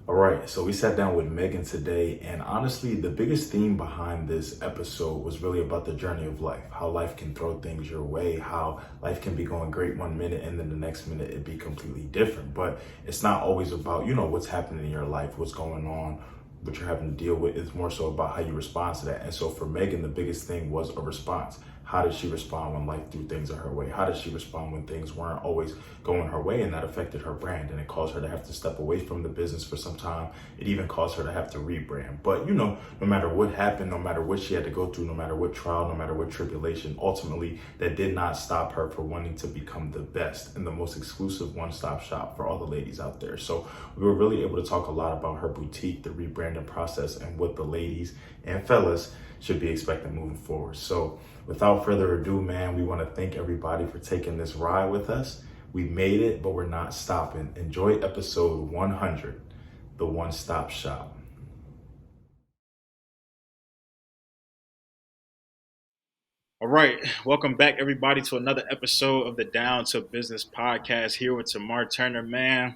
All right, so we sat down with Megan today, and honestly, the biggest theme behind this episode was really about the journey of life, how life can throw things your way, how life can be going great one minute and then the next minute it be completely different. But it's not always about, what's happening in your life, what's going on, what you're having to deal with. It's more so about how you respond to that. And so for Megan, the biggest thing was a response. How did she respond when life threw things in her way? How did she respond when things weren't always going her way? And that affected her brand. And it caused her to have to step away from the business for some time. It even caused her to have to rebrand. But, no matter what happened, no matter what she had to go through, no matter what trial, no matter what tribulation, ultimately, that did not stop her from wanting to become the best and the most exclusive one-stop shop for all the ladies out there. So we were really able to talk a lot about her boutique, the rebranding process, and what the ladies and fellas should be expecting moving forward. So without further ado, man, we want to thank everybody for taking this ride with us. We made it, but we're not stopping. Enjoy episode 100, the one-stop shop. All right, welcome back everybody to another episode of the Down to Business podcast here with Tamar Turner, man.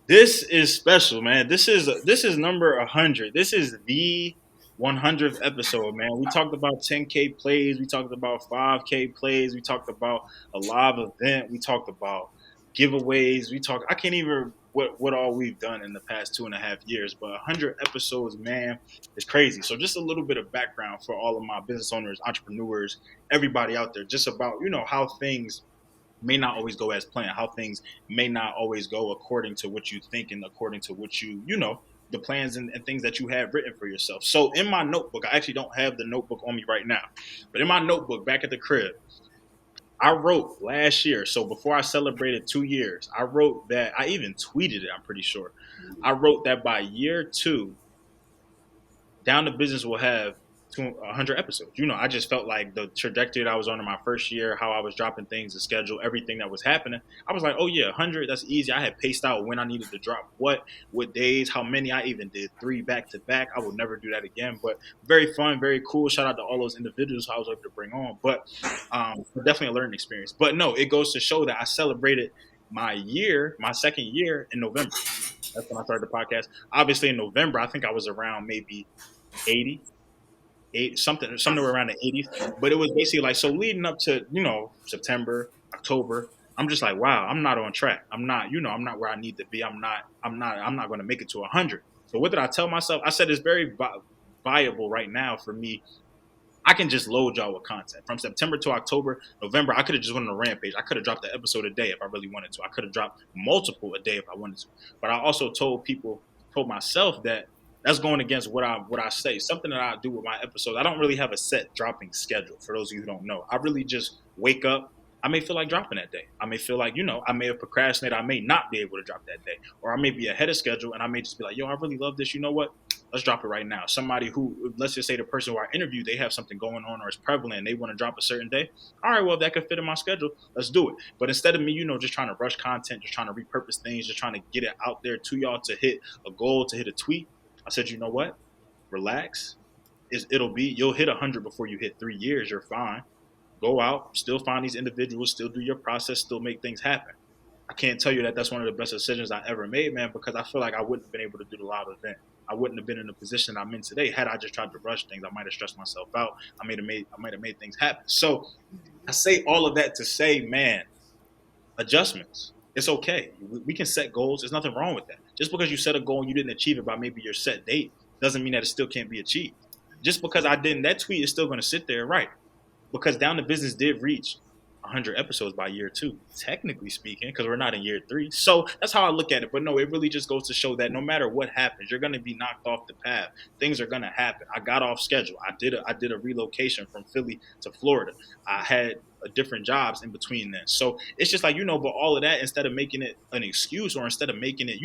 This is special, man. This is number 100. This is the 100th episode, man. We talked about 10K plays, we talked about 5K plays, we talked about a live event, we talked about giveaways, I can't even what all we've done in the past 2.5 years, but 100 episodes, man, is crazy. So just a little bit of background for all of my business owners, entrepreneurs, everybody out there, just about how things may not always go as planned, how things may not always go according to what you think and according to what the plans and things that you have written for yourself. So in my notebook, I actually don't have the notebook on me right now, but in my notebook back at the crib, I wrote last year. So before I celebrated 2 years, I wrote that, I even tweeted it, I'm pretty sure. I wrote that by year 2, Down to Business will have 100 episodes. I just felt like the trajectory that I was on in my first year, how I was dropping things, the schedule, everything that was happening. I was like, oh yeah, 100, that's easy. I had paced out when I needed to drop what days, how many. I even did 3 back to back. I will never do that again. But very fun, very cool. Shout out to all those individuals who I was able to bring on. But definitely a learning experience. But no, it goes to show that I celebrated my second year in November. That's when I started the podcast. Obviously in November, I think I was around maybe 80, somewhere around the 80s. But it was basically like, so leading up to September, October, I'm just like, wow, I'm not on track. I'm not where I need to be. I'm not going to make it to 100. So what did I tell myself? I said it's very viable right now for me. I can just load y'all with content from September to October, November. I could have just went on a rampage. I could have dropped an episode a day if I really wanted to. I could have dropped multiple a day if I wanted to. But I also told myself that that's going against what I say. Something that I do with my episodes. I don't really have a set dropping schedule. For those of you who don't know, I really just wake up. I may feel like dropping that day. I may feel like, I may have procrastinated. I may not be able to drop that day. Or I may be ahead of schedule and I may just be like, yo, I really love this. You know what? Let's drop it right now. Somebody who, let's just say the person who I interviewed, they have something going on or it's prevalent and they want to drop a certain day. All right, well, if that could fit in my schedule, let's do it. But instead of me, just trying to rush content, just trying to repurpose things, just trying to get it out there to y'all to hit a goal, to hit a tweet, I said, you know what? Relax. You'll hit 100 before you hit 3 years. You're fine. Go out, still find these individuals, still do your process, still make things happen. I can't tell you that that's one of the best decisions I ever made, man, because I feel like I wouldn't have been able to do the live event. I wouldn't have been in the position I'm in today had I just tried to rush things. I might have stressed myself out. I might have made things happen. So I say all of that to say, man, adjustments. It's okay. We can set goals. There's nothing wrong with that. Just because you set a goal and you didn't achieve it by maybe your set date doesn't mean that it still can't be achieved. Just because I didn't, that tweet is still going to sit there, right? Because Down to Business did reach 100 episodes by year 2, technically speaking, because we're not in year 3. So that's how I look at it. But no, it really just goes to show that no matter what happens, you're going to be knocked off the path. Things are going to happen. I got off schedule. I did a relocation from Philly to Florida. I had different jobs in between then. So it's just like, but all of that, instead of making it an excuse or instead of making it,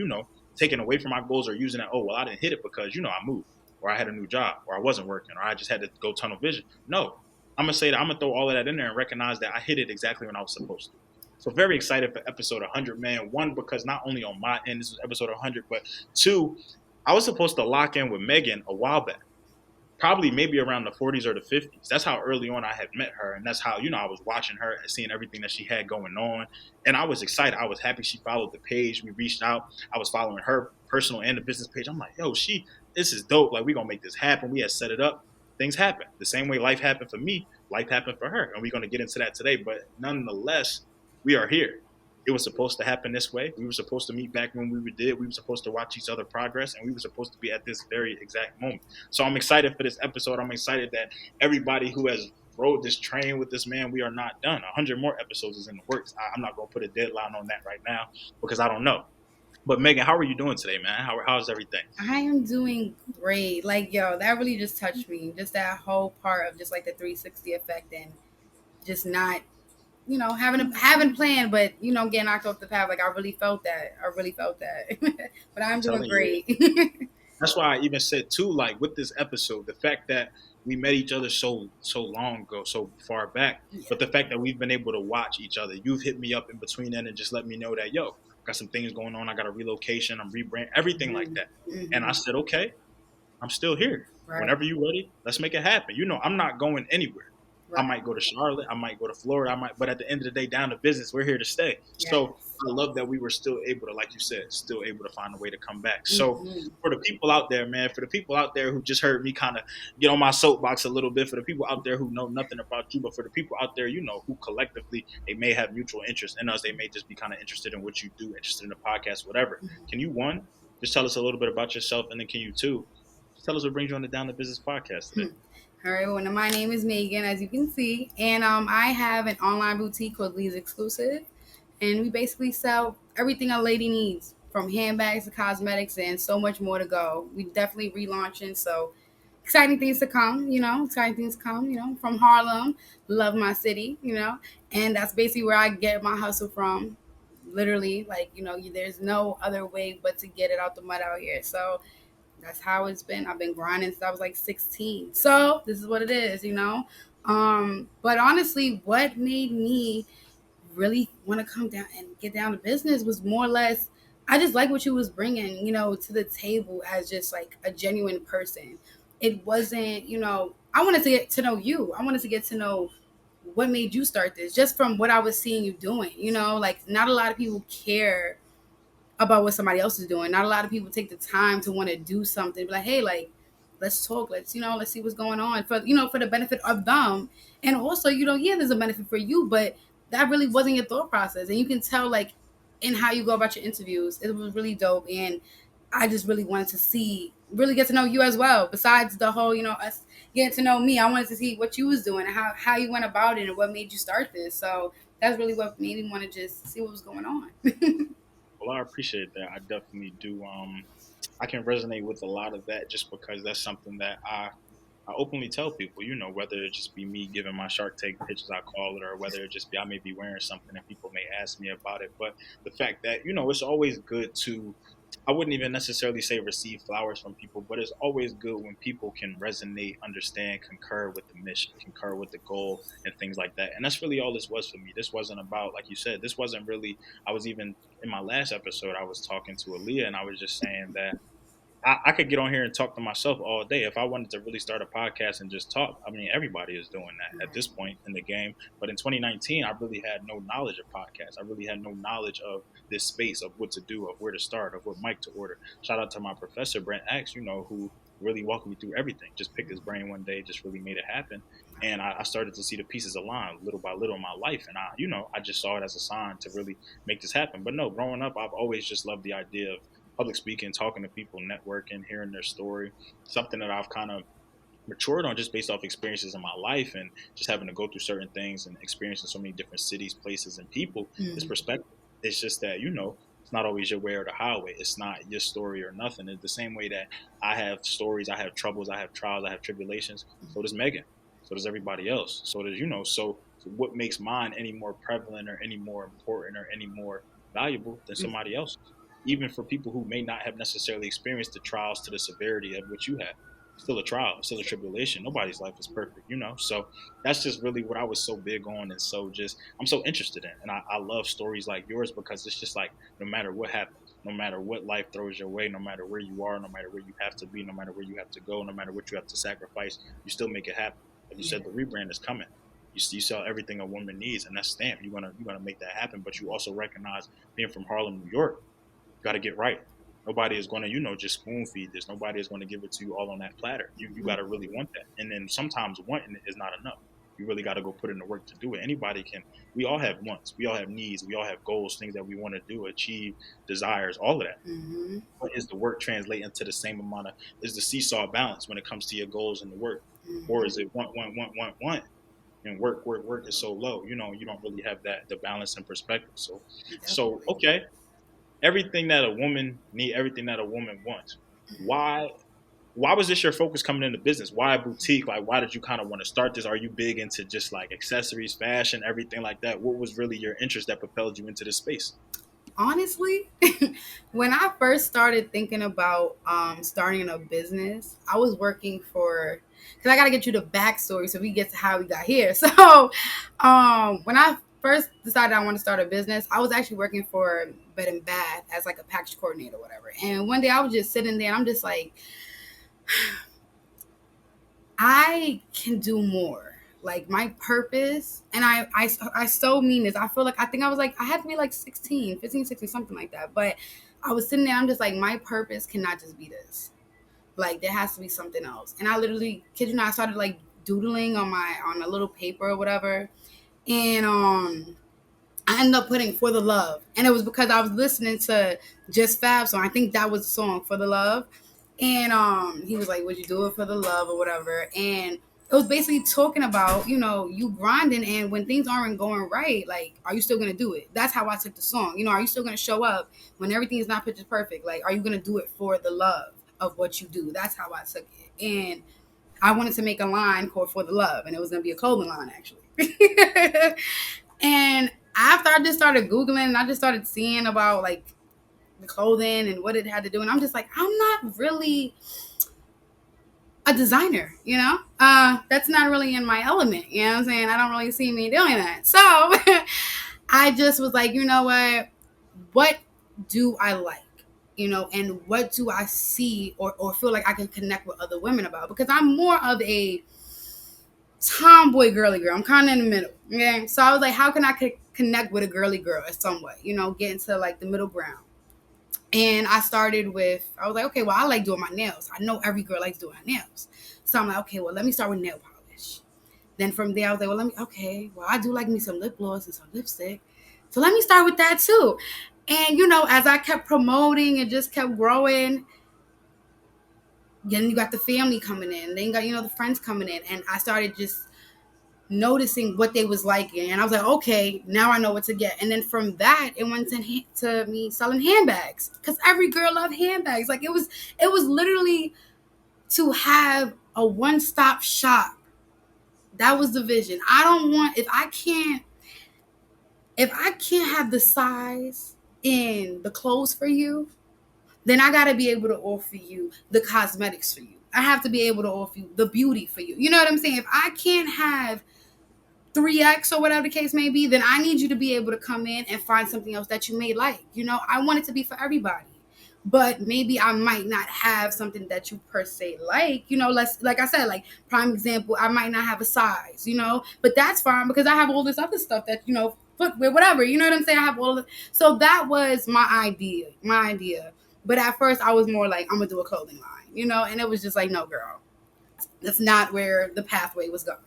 taking away from my goals or using that, oh, well, I didn't hit it because, I moved or I had a new job or I wasn't working or I just had to go tunnel vision. No, I'm going to say that I'm going to throw all of that in there and recognize that I hit it exactly when I was supposed to. So very excited for episode 100, man. 1, because not only on my end, this is episode 100, but 2, I was supposed to lock in with Meagan a while back. probably maybe around the 40s or the 50s. That's how early on I had met her. And that's how, I was watching her and seeing everything that she had going on. And I was excited. I was happy she followed the page. We reached out. I was following her personal and the business page. I'm like, yo, this is dope. Like, we're going to make this happen. We had set it up. Things happen. The same way life happened for me, life happened for her. And we're going to get into that today. But nonetheless, we are here. It was supposed to happen this way. We were supposed to meet back when we were supposed to watch each other progress, and we were supposed to be at this very exact moment. So I'm excited for this episode. I'm excited that everybody who has rode this train with this man, we are not done. 100 more episodes is in the works. I'm not going to put a deadline on that right now because I don't know. But Meagan, how are you doing today, man? How's everything? I am doing great. Like, yo, that really just touched me. Just that whole part of just like the 360 effect and just not, having planned, but getting knocked off the path. Like, I really felt that. But I'm doing great. That's why I even said too, like with this episode, the fact that we met each other so long ago, so far back, Yeah. but the fact that we've been able to watch each other. You've hit me up in between then and just let me know that, yo, got some things going on. I got a relocation. I'm rebrand, everything like that. Mm-hmm. And I said, okay, I'm still here. Right. Whenever you're ready, let's make it happen. I'm not going anywhere. Right. I might go to Charlotte. I might go to Florida. But at the end of the day, down to business, we're here to stay. Yes. So I love that we were still able to, like you said, still able to find a way to come back. So for the people out there, man, for the people out there who just heard me kind of get on my soapbox a little bit, for the people out there who know nothing about you, but for the people out there, who collectively, they may have mutual interest in us. They may just be kind of interested in what you do, interested in the podcast, whatever. Can you, one, just tell us a little bit about yourself? And then can you, two, just tell us what brings you on the Down to Business podcast today? All right, well, my name is Meagan, as you can see, and I have an online boutique called Leigh's Exclusive, and we basically sell everything a lady needs, from handbags to cosmetics and so much more to go. We definitely relaunching, so exciting things to come, from Harlem, love my city, and that's basically where I get my hustle from, literally, there's no other way but to get it out the mud out here, so that's how it's been. I've been grinding since I was like 16. So this is what it is, But honestly, what made me really want to come down and get down to business was more or less, I just like what you was bringing, to the table as just like a genuine person. It wasn't, I wanted to get to know you. I wanted to get to know what made you start this, just from what I was seeing you doing, like not a lot of people care about what somebody else is doing. Not a lot of people take the time to want to do something. Be like, hey, like, let's talk. Let's see what's going on for the benefit of them. And also, yeah, there's a benefit for you, but that really wasn't your thought process. And you can tell, like, in how you go about your interviews, it was really dope. And I just really wanted to really get to know you as well. Besides the whole, us getting to know me, I wanted to see what you was doing and how you went about it and what made you start this. So that's really what made me want to just see what was going on. Well, I appreciate that. I definitely do. I can resonate with a lot of that just because that's something that I openly tell people, whether it just be me giving my Shark Tank pitches, I call it, or whether it just be I may be wearing something and people may ask me about it. But the fact that, it's always good to, I wouldn't even necessarily say receive flowers from people, but it's always good when people can resonate, understand, concur with the mission, concur with the goal and things like that. And that's really all this was for me. This wasn't about, like you said, this wasn't really, I was even in my last episode, I was talking to Leigh and I was just saying that I could get on here and talk to myself all day. If I wanted to really start a podcast and just talk, I mean, everybody is doing that at this point in the game. But in 2019, I really had no knowledge of podcasts. I really had no knowledge of this space, of what to do, of where to start, of what mic to order. Shout out to my professor, Brent Axe, who really walked me through everything. Just picked his brain one day, just really made it happen. And I started to see the pieces align little by little in my life. And I just saw it as a sign to really make this happen. But no, growing up, I've always just loved the idea of public speaking, talking to people, networking, hearing their story, something that I've kind of matured on just based off experiences in my life and just having to go through certain things and experiencing so many different cities, places, and people. This perspective. It's just that, it's not always your way or the highway. It's not your story or nothing. It's the same way that I have stories, I have troubles, I have trials, I have tribulations. So does Meagan. So does everybody else. So does, so what makes mine any more prevalent or any more important or any more valuable than somebody else's? Even for people who may not have necessarily experienced the trials to the severity of what you had. Still a trial, still a tribulation. Nobody's life is perfect, So that's just really what I was so big on and I'm so interested in. And I love stories like yours because it's just like, no matter what happens, no matter what life throws your way, no matter where you are, no matter where you have to be, no matter where you have to go, no matter what you have to sacrifice, you still make it happen. Like you Yeah. said, the rebrand is coming. You sell everything a woman needs, and that's stamped. You're gonna make that happen. But you also recognize, being from Harlem, New York, you got to get right. Nobody is going to, just spoon feed this. Nobody is going to give it to you all on that platter. You got to really want that. And then sometimes wanting it is not enough. You really got to go put in the work to do it. Anybody can. We all have wants. We all have needs. We all have goals, things that we want to do, achieve, desires, all of that. Mm-hmm. But is the work translate into the same amount of, is the seesaw balance when it comes to your goals and the work? Or Mm-hmm. is it want? And work is so low. You don't really have the balance and perspective. So Definitely. okay, everything that a woman need, everything that a woman wants. Why was this your focus coming into business? Why a boutique? Like, why did you kind of want to start this? Are you big into just like accessories, fashion, everything like that? What was really your interest that propelled you into this space? Honestly, when I first started thinking about starting a business, I was working for, because I got to get you the backstory so we get to how we got here. So when I first decided I want to start a business, I was actually working for Bed and Bath as like a package coordinator or whatever. And one day I was just sitting there and I'm just like, I can do more. Like my purpose, and I so mean this. I feel like, I think I was like, I had to be like 16, 15, 16, something like that. But I was sitting there, I'm just like, my purpose cannot just be this. Like there has to be something else. And I literally, kid you not, I started like doodling on a little paper or whatever. And I ended up putting For the Love. And it was because I was listening to Just Fab song. I think that was the song, For the Love. And he was like, would you do it for the love or whatever? And it was basically talking about, you grinding, and when things aren't going right, like, are you still gonna do it? That's how I took the song. Are you still gonna show up when everything is not picture perfect? Like, are you gonna do it for the love of what you do? That's how I took it. And I wanted to make a line called For the Love, and it was gonna be a clothing line actually. And after I just started Googling and I just started seeing about like the clothing and what it had to do, and I'm just like, I'm not really a designer, that's not really in my element, what I'm saying? I don't really see me doing that. So I just was like, you know what do I like, and what do I see or feel like I can connect with other women about? Because I'm more of a tomboy girly girl. I'm kind of in the middle. Okay. So I was like, how can I connect with a girly girl in some way, get into like the middle ground? And I was like, okay, well, I like doing my nails. I know every girl likes doing her nails. So I'm like, okay, well, let me start with nail polish. Then from there, I was like, well, I do like me some lip gloss and some lipstick. So let me start with that too. And, as I kept promoting and just kept growing, then you got the family coming in. Then you got, the friends coming in. And I started just noticing what they was liking, and I was like, okay, now I know what to get. And then from that, it went to me selling handbags, because every girl loved handbags. Like it was literally to have a one-stop shop. That was the vision. I don't want, if I can't have the size in the clothes for you, then I got to be able to offer you the cosmetics for you. I have to be able to offer you the beauty for you. You know what I'm saying? If I can't have 3X or whatever the case may be, then I need you to be able to come in and find something else that you may like. I want it to be for everybody. But maybe I might not have something that you per se like, like I said, like prime example, I might not have a size, but that's fine because I have all this other stuff that, footwear, whatever, you know what I'm saying? I have all of it. So that was my idea. But at first I was more like, I'm going to do a clothing line, and it was just like, no, girl, that's not where the pathway was going.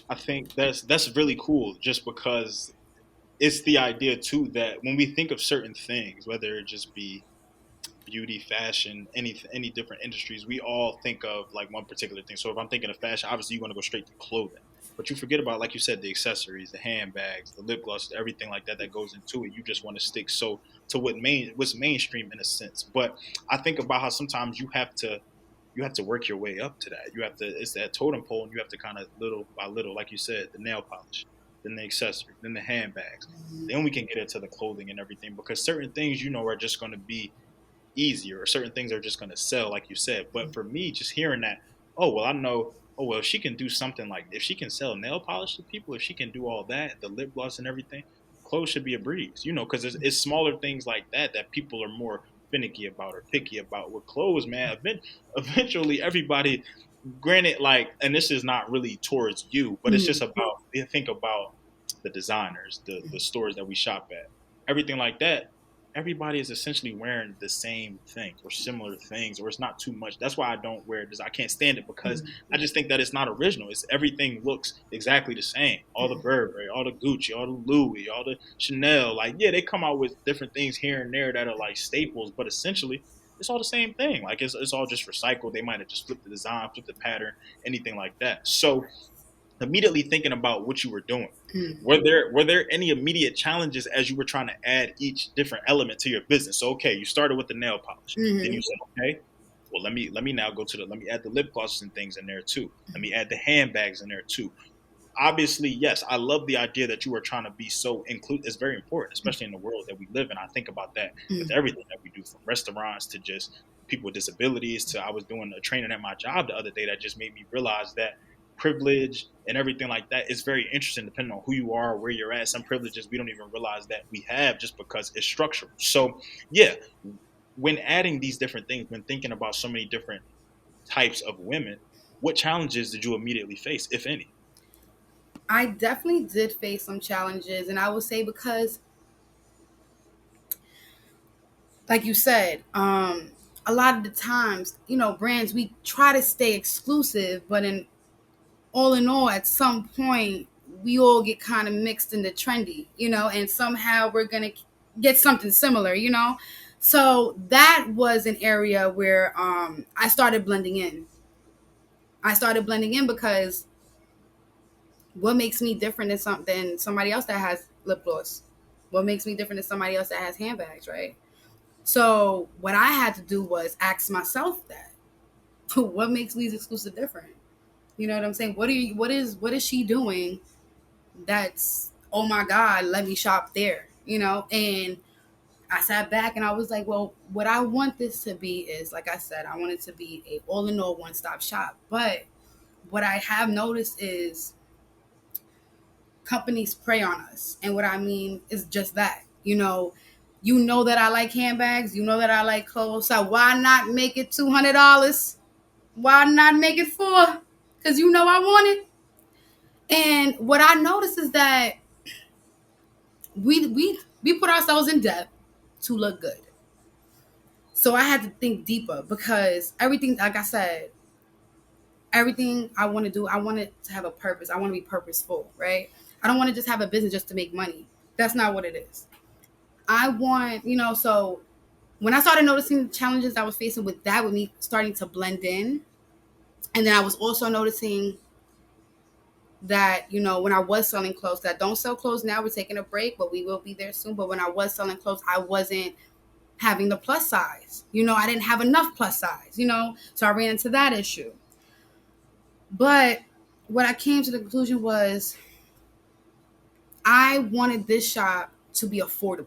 I think that's really cool, just because it's the idea too that when we think of certain things, whether it just be beauty, fashion, any different industries, we all think of like one particular thing. So if I'm thinking of fashion, obviously you want to go straight to clothing, but you forget about, like you said, the accessories, the handbags, the lip gloss, everything like that goes into it. You just want to stick to what's mainstream in a sense. But I think about how sometimes you have to work your way up to that. It's that totem pole, and you have to kind of little by little, like you said, the nail polish, then the accessory, then the handbags. Then we can get into the clothing and everything, because certain things, are just going to be easier, or certain things are just going to sell, like you said. But for me, just hearing that, oh, well, I know, oh, well, she can do something like, if she can sell nail polish to people, if she can do all that, the lip gloss and everything, clothes should be a breeze, because it's smaller things like that people are more finicky about or picky about. With clothes, man, eventually everybody, granted, like, and this is not really towards you, but it's just about, think about the designers, the stores that we shop at, everything like that. Everybody is essentially wearing the same things or similar things, or it's not too much. That's why I don't wear this. I can't stand it because I just think that it's not original. It's everything looks exactly the same. All the Burberry, all the Gucci, all the Louis, all the Chanel. Like, yeah, they come out with different things here and there that are like staples, but essentially it's all the same thing. Like, it's all just recycled. They might have just flipped the design, flipped the pattern, anything like that. So immediately thinking about what you were doing, were there any immediate challenges as you were trying to add each different element to your business? So, okay, you started with the nail polish, then you said, okay, well, let me now go to let me add the lip glosses and things in there too. Let me add the handbags in there too. Obviously, yes, I love the idea that you are trying to be so inclusive. It's very important, especially in the world that we live in. I think about that with everything that we do, from restaurants to just people with disabilities to, I was doing a training at my job the other day that just made me realize that privilege and everything like that is very interesting depending on who you are, where you're at. Some privileges we don't even realize that we have just because it's structural. So yeah, when adding these different things, when thinking about so many different types of women, what challenges did you immediately face, if any? I definitely did face some challenges, and I would say because, like you said, a lot of the times, brands, we try to stay exclusive, but in all, at some point, we all get kind of mixed into trendy, and somehow we're gonna get something similar, So that was an area where I started blending in. Because what makes me different than somebody else that has lip gloss? What makes me different than somebody else that has handbags, right? So what I had to do was ask myself that, what makes Leigh's exclusive different? You know what I'm saying? What is she doing that's, oh my God, let me shop there, And I sat back and I was like, well, what I want this to be is, like I said, I want it to be a all-in-all one-stop shop. But what I have noticed is companies prey on us. And what I mean is just that, that I like handbags, that I like clothes. So why not make it $200? Why not make it $400? Because I want it. And what I noticed is that we put ourselves in debt to look good. So I had to think deeper, because everything, like I said, everything I want to do, I want it to have a purpose. I want to be purposeful, right? I don't want to just have a business just to make money. That's not what it is. I want, so when I started noticing the challenges I was facing with that, with me starting to blend in, and then I was also noticing that, when I was selling clothes, that I don't sell clothes now, we're taking a break, but we will be there soon. But when I was selling clothes, I wasn't having the plus size. I didn't have enough plus size, so I ran into that issue. But what I came to the conclusion was I wanted this shop to be affordable.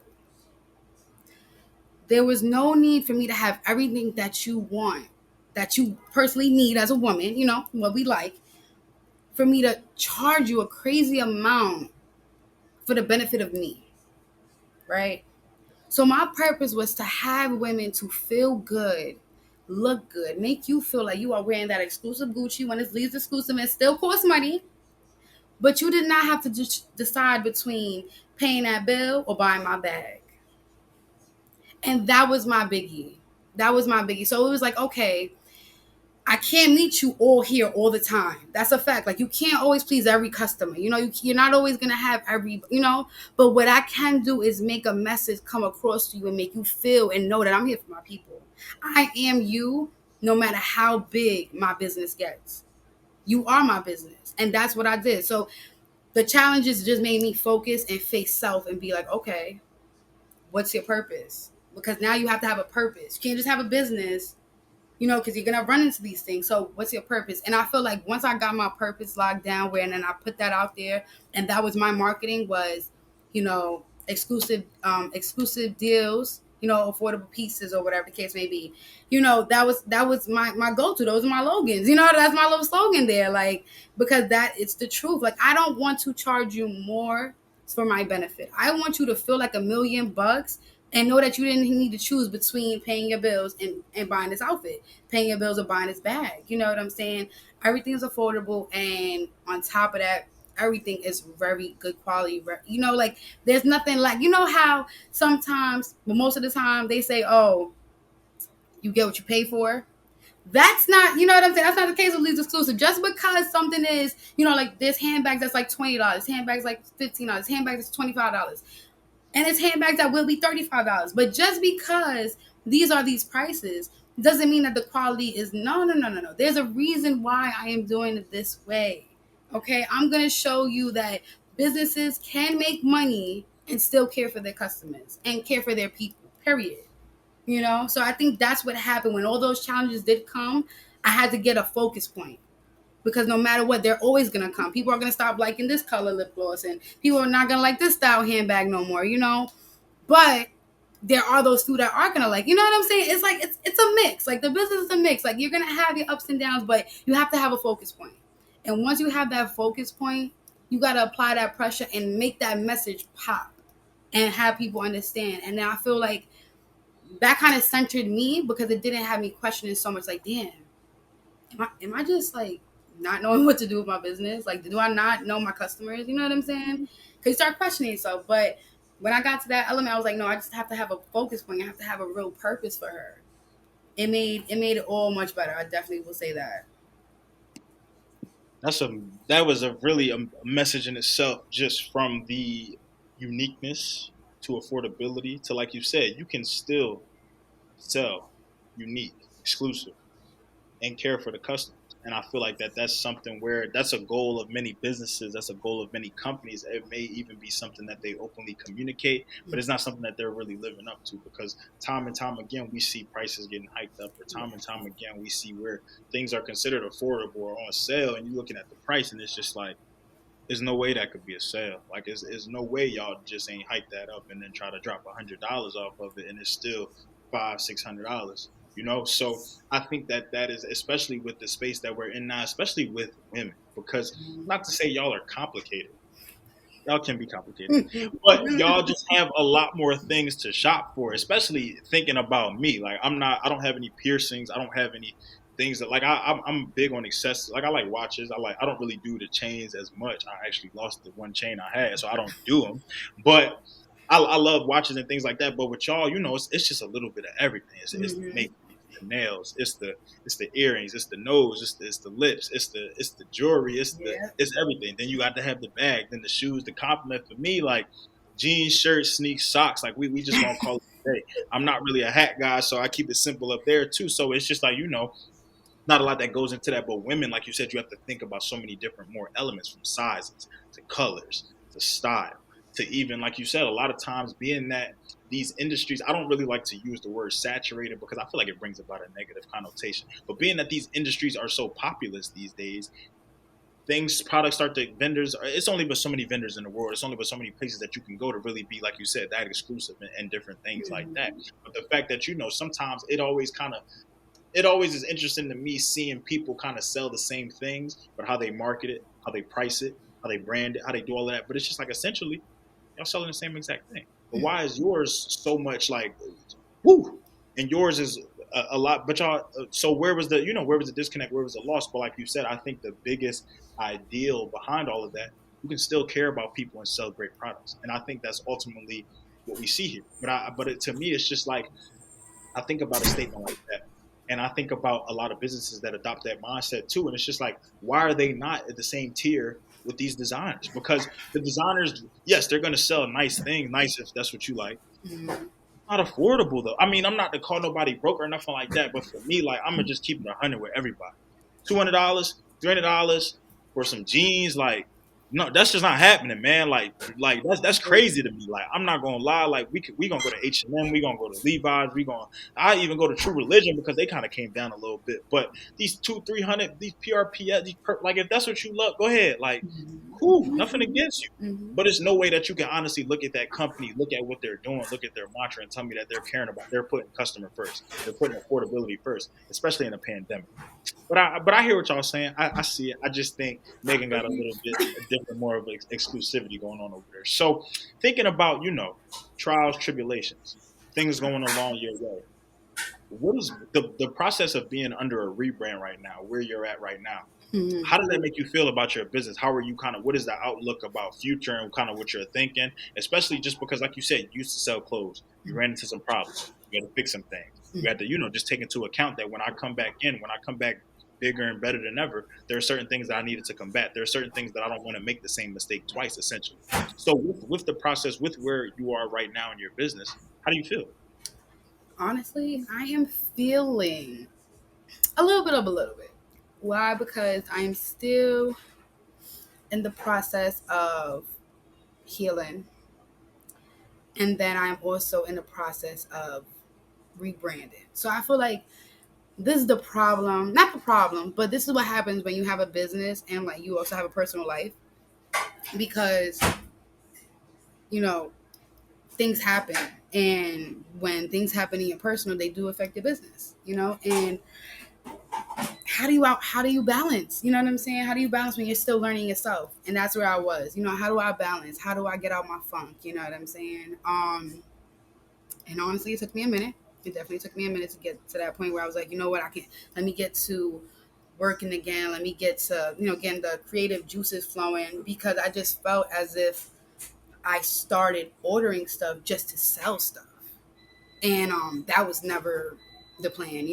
There was no need for me to have everything that you want, that you personally need as a woman, what we like, for me to charge you a crazy amount for the benefit of me, right? So my purpose was to have women to feel good, look good, make you feel like you are wearing that exclusive Gucci when it's Leigh's exclusive and still costs money. But you did not have to decide between paying that bill or buying my bag. And that was my biggie. So it was like, okay, I can't meet you all here all the time. That's a fact. Like, you can't always please every customer. You're not always going to have but what I can do is make a message come across to you and make you feel and know that I'm here for my people. I am you, no matter how big my business gets. You are my business. And that's what I did. So the challenges just made me focus and face self and be like, okay, what's your purpose? Because now you have to have a purpose. You can't just have a business, because you're going to run into these things. So what's your purpose? And I feel like once I got my purpose locked down, and then I put that out there, and that was my marketing was, exclusive deals, affordable pieces or whatever the case may be. That was my go-to. Those are my logans. That's my little slogan there. Like, because it's the truth. Like, I don't want to charge you more for my benefit. I want you to feel like $1,000,000 and know that you didn't need to choose between paying your bills and buying this outfit, paying your bills or buying this bag. You know what I'm saying? Everything is affordable, and on top of that, everything is very good quality. You know, like there's nothing like, you know how sometimes, but most of the time they say, oh, you get what you pay for. That's not, you know what I'm saying? That's not the case with Lee's Exclusive. Just because something is, you know, like there's handbags that's like $20, handbags like $15, handbags that's $25, and it's handbags that will be $35. But just because these are these prices doesn't mean that the quality is no. There's a reason why I am doing it this way. Okay, I'm gonna show you that businesses can make money and still care for their customers and care for their people. Period. You know, so I think that's what happened when all those challenges did come. I had to get a focus point, because no matter what, they're always gonna come. People are gonna stop liking this color lip gloss, and people are not gonna like this style handbag no more. You know, but there are those few that are gonna like. You know what I'm saying? It's like it's a mix. Like the business is a mix. Like you're gonna have your ups and downs, but you have to have a focus point. And once you have that focus point, you gotta apply that pressure and make that message pop and have people understand. And now I feel like that kind of centered me, because it didn't have me questioning so much. Like, damn, am I just like not knowing what to do with my business? Like, do I not know my customers? You know what I'm saying? Because you start questioning yourself. But when I got to that element, I was like, no, I just have to have a focus point. I have to have a real purpose for her. It made it all much better. I definitely will say that. That was a really a message in itself, just from the uniqueness to affordability to, like you said, you can still sell unique, exclusive, and care for the customers. And I feel like that's something where that's a goal of many businesses. That's a goal of many companies. It may even be something that they openly communicate, but it's not something that they're really living up to, because time and time again, we see prices getting hiked up, or time and time again, we see where things are considered affordable or on sale, and you're looking at the price and it's just like, there's no way that could be a sale. Like, there's no way y'all just ain't hike that up and then try to drop $100 off of it, and it's still $500-$600. You know, so I think that is, especially with the space that we're in now, especially with women, because not to say y'all are complicated. Y'all can be complicated, but y'all just have a lot more things to shop for, especially thinking about me. Like, I don't have any piercings. I don't have any things that, like, I'm big on accessories. Like, I like watches. I don't really do the chains as much. I actually lost the one chain I had, so I don't do them. But I love watches and things like that. But with y'all, you know, it's just a little bit of everything. It's the makeup, the nails, it's the earrings, it's the nose, it's the lips, it's the jewelry, it's everything. Then you got to have the bag, then the shoes, the compliment. For me, like jeans, shirts, sneaks, socks, like we just gonna call it a day. I'm not really a hat guy, so I keep it simple up there too. So it's just like, you know, not a lot that goes into that. But women, like you said, you have to think about so many different more elements, from sizes to colors to style to, even like you said, a lot of times being that these industries, I don't really like to use the word saturated, because I feel like it brings about a negative connotation. But being that these industries are so populous these days, products start to, vendors, it's only but so many vendors in the world. It's only but so many places that you can go to really be, like you said, that exclusive and different things like that. But the fact that, you know, sometimes it always is interesting to me seeing people kind of sell the same things, but how they market it, how they price it, how they brand it, how they do all of that. But it's just like, essentially, y'all selling the same exact thing. But why is yours so much like, woo, and yours is a lot? But y'all, so where was the disconnect? Where was the loss? But like you said, I think the biggest ideal behind all of that, you can still care about people and sell great products. And I think that's ultimately what we see here. To me, it's just like, I think about a statement like that, and I think about a lot of businesses that adopt that mindset too. And it's just like, why are they not at the same tier with these designers? Because the designers, yes, they're going to sell nice things, nice if that's what you like. Not affordable though. I mean, I'm not to call nobody broke or nothing like that, but for me, like, I'm gonna just keep it 100 with everybody. $200, $300 for some jeans, like, no, that's just not happening, man. Like that's crazy to me. Like, I'm not gonna lie. Like, we gonna go to H&M, we gonna go to Levi's, I even go to True Religion, because they kind of came down a little bit. But these 200-300, these PRPS, like, if that's what you love, go ahead. Like, cool, nothing against you. Mm-hmm. But there's no way that you can honestly look at that company, look at what they're doing, look at their mantra, and tell me that they're caring about. They're putting customer first. They're putting affordability first, especially in a pandemic. But I hear what y'all saying. I see it. I just think Megan got a little bit a different, more of exclusivity going on over there. So thinking about trials, tribulations, things going along your way. What is the process of being under a rebrand right now? Where you're at right now? Mm-hmm. How does that make you feel about your business? How are you what is the outlook about future and kind of what you're thinking? Especially just because, like you said, you used to sell clothes. You ran into some problems. You had to fix some things. You had to, just take into account that when I come back bigger and better than ever, there are certain things that I needed to combat. There are certain things that I don't want to make the same mistake twice, essentially. So with the process, with where you are right now in your business, how do you feel? Honestly, I am feeling a little bit of a little bit. Why? Because I'm still in the process of healing. And then I'm also in the process of rebranding. So I feel like this is the problem, not the problem, but this is what happens when you have a business and like you also have a personal life because, you know, things happen. And when things happen in your personal, they do affect your business, and how do you balance? You know what I'm saying? How do you balance when you're still learning yourself? And that's where I was. How do I balance? How do I get out my funk? You know what I'm saying? And honestly, it took me a minute. It definitely took me a minute to get to that point where I was like, you know what, I can let me get to working again. Let me get to, getting the creative juices flowing because I just felt as if I started ordering stuff just to sell stuff. And that was never the plan,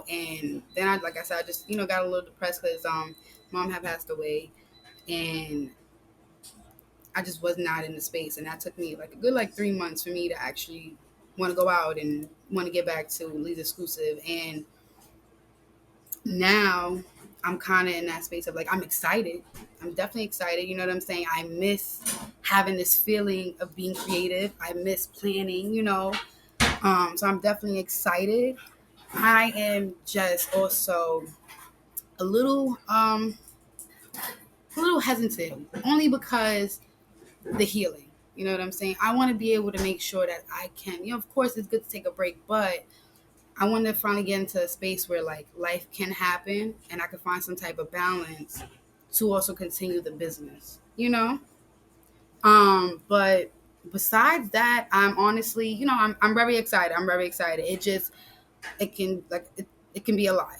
and then like I said, I just, got a little depressed because mom had passed away and I just was not in the space. And that took me like a good 3 months for me to actually want to go out and want to get back to Lee's exclusive. And now I'm kind of in that space of like, I'm excited. I'm definitely excited. You know what I'm saying? I miss having this feeling of being creative. I miss planning, so I'm definitely excited. I am just also a little hesitant only because the healing. You know what I'm saying? I want to be able to make sure that I can, of course it's good to take a break, but I want to finally get into a space where like life can happen and I can find some type of balance to also continue the business, But besides that, I'm honestly, I'm very excited. I'm very excited. It can it can be a lot,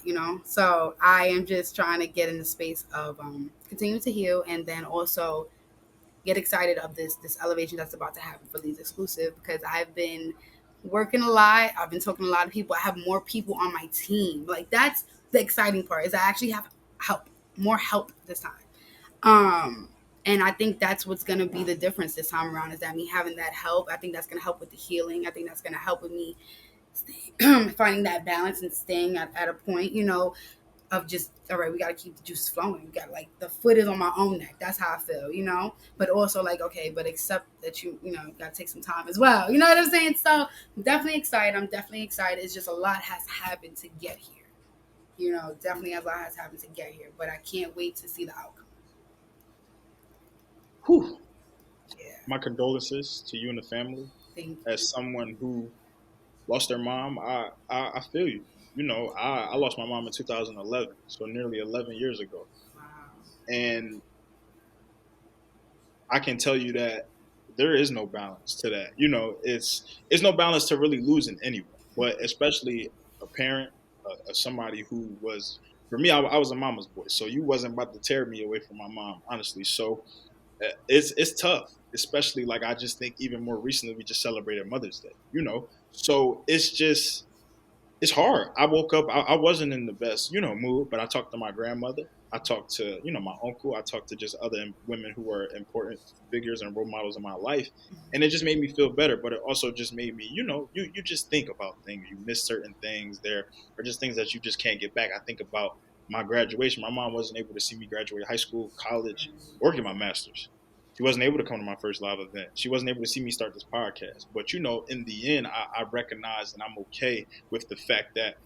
So I am just trying to get in the space of continue to heal and then also get excited of this elevation that's about to happen for Lee's exclusive because I've been working a lot. I've been talking to a lot of people. I have more people on my team. Like that's the exciting part is I actually have more help this time. And I think that's what's gonna be the difference this time around is that me having that help. I think that's gonna help with the healing. I think that's gonna help with me finding that balance and staying at a point, of just all right, we got to keep the juice flowing. We got like the foot is on my own neck. That's how I feel, But also like okay, but accept that you got to take some time as well. You know what I'm saying? So I'm definitely excited. It's just a lot has happened to get here. Definitely a lot has happened to get here. But I can't wait to see the outcome. Whew. Yeah. My condolences to you and the family. Thank you. As someone who lost their mom, I feel you. I lost my mom in 2011, so nearly 11 years ago. Wow. And I can tell you that there is no balance to that. It's no balance to really losing anyone, but especially a parent, somebody who was, for me, I was a mama's boy, so you wasn't about to tear me away from my mom, honestly. So it's tough, especially like I just think even more recently we just celebrated Mother's Day, so it's hard. I woke up, I wasn't in the best, mood, but I talked to my grandmother. I talked to, my uncle. I talked to just other women who were important figures and role models in my life. And it just made me feel better. But it also just made me, you just think about things. You miss certain things. There are just things that you just can't get back. I think about my graduation. My mom wasn't able to see me graduate high school, college, or get my master's. She wasn't able to come to my first live event. She wasn't able to see me start this podcast. But, in the end, I recognize and I'm okay with the fact that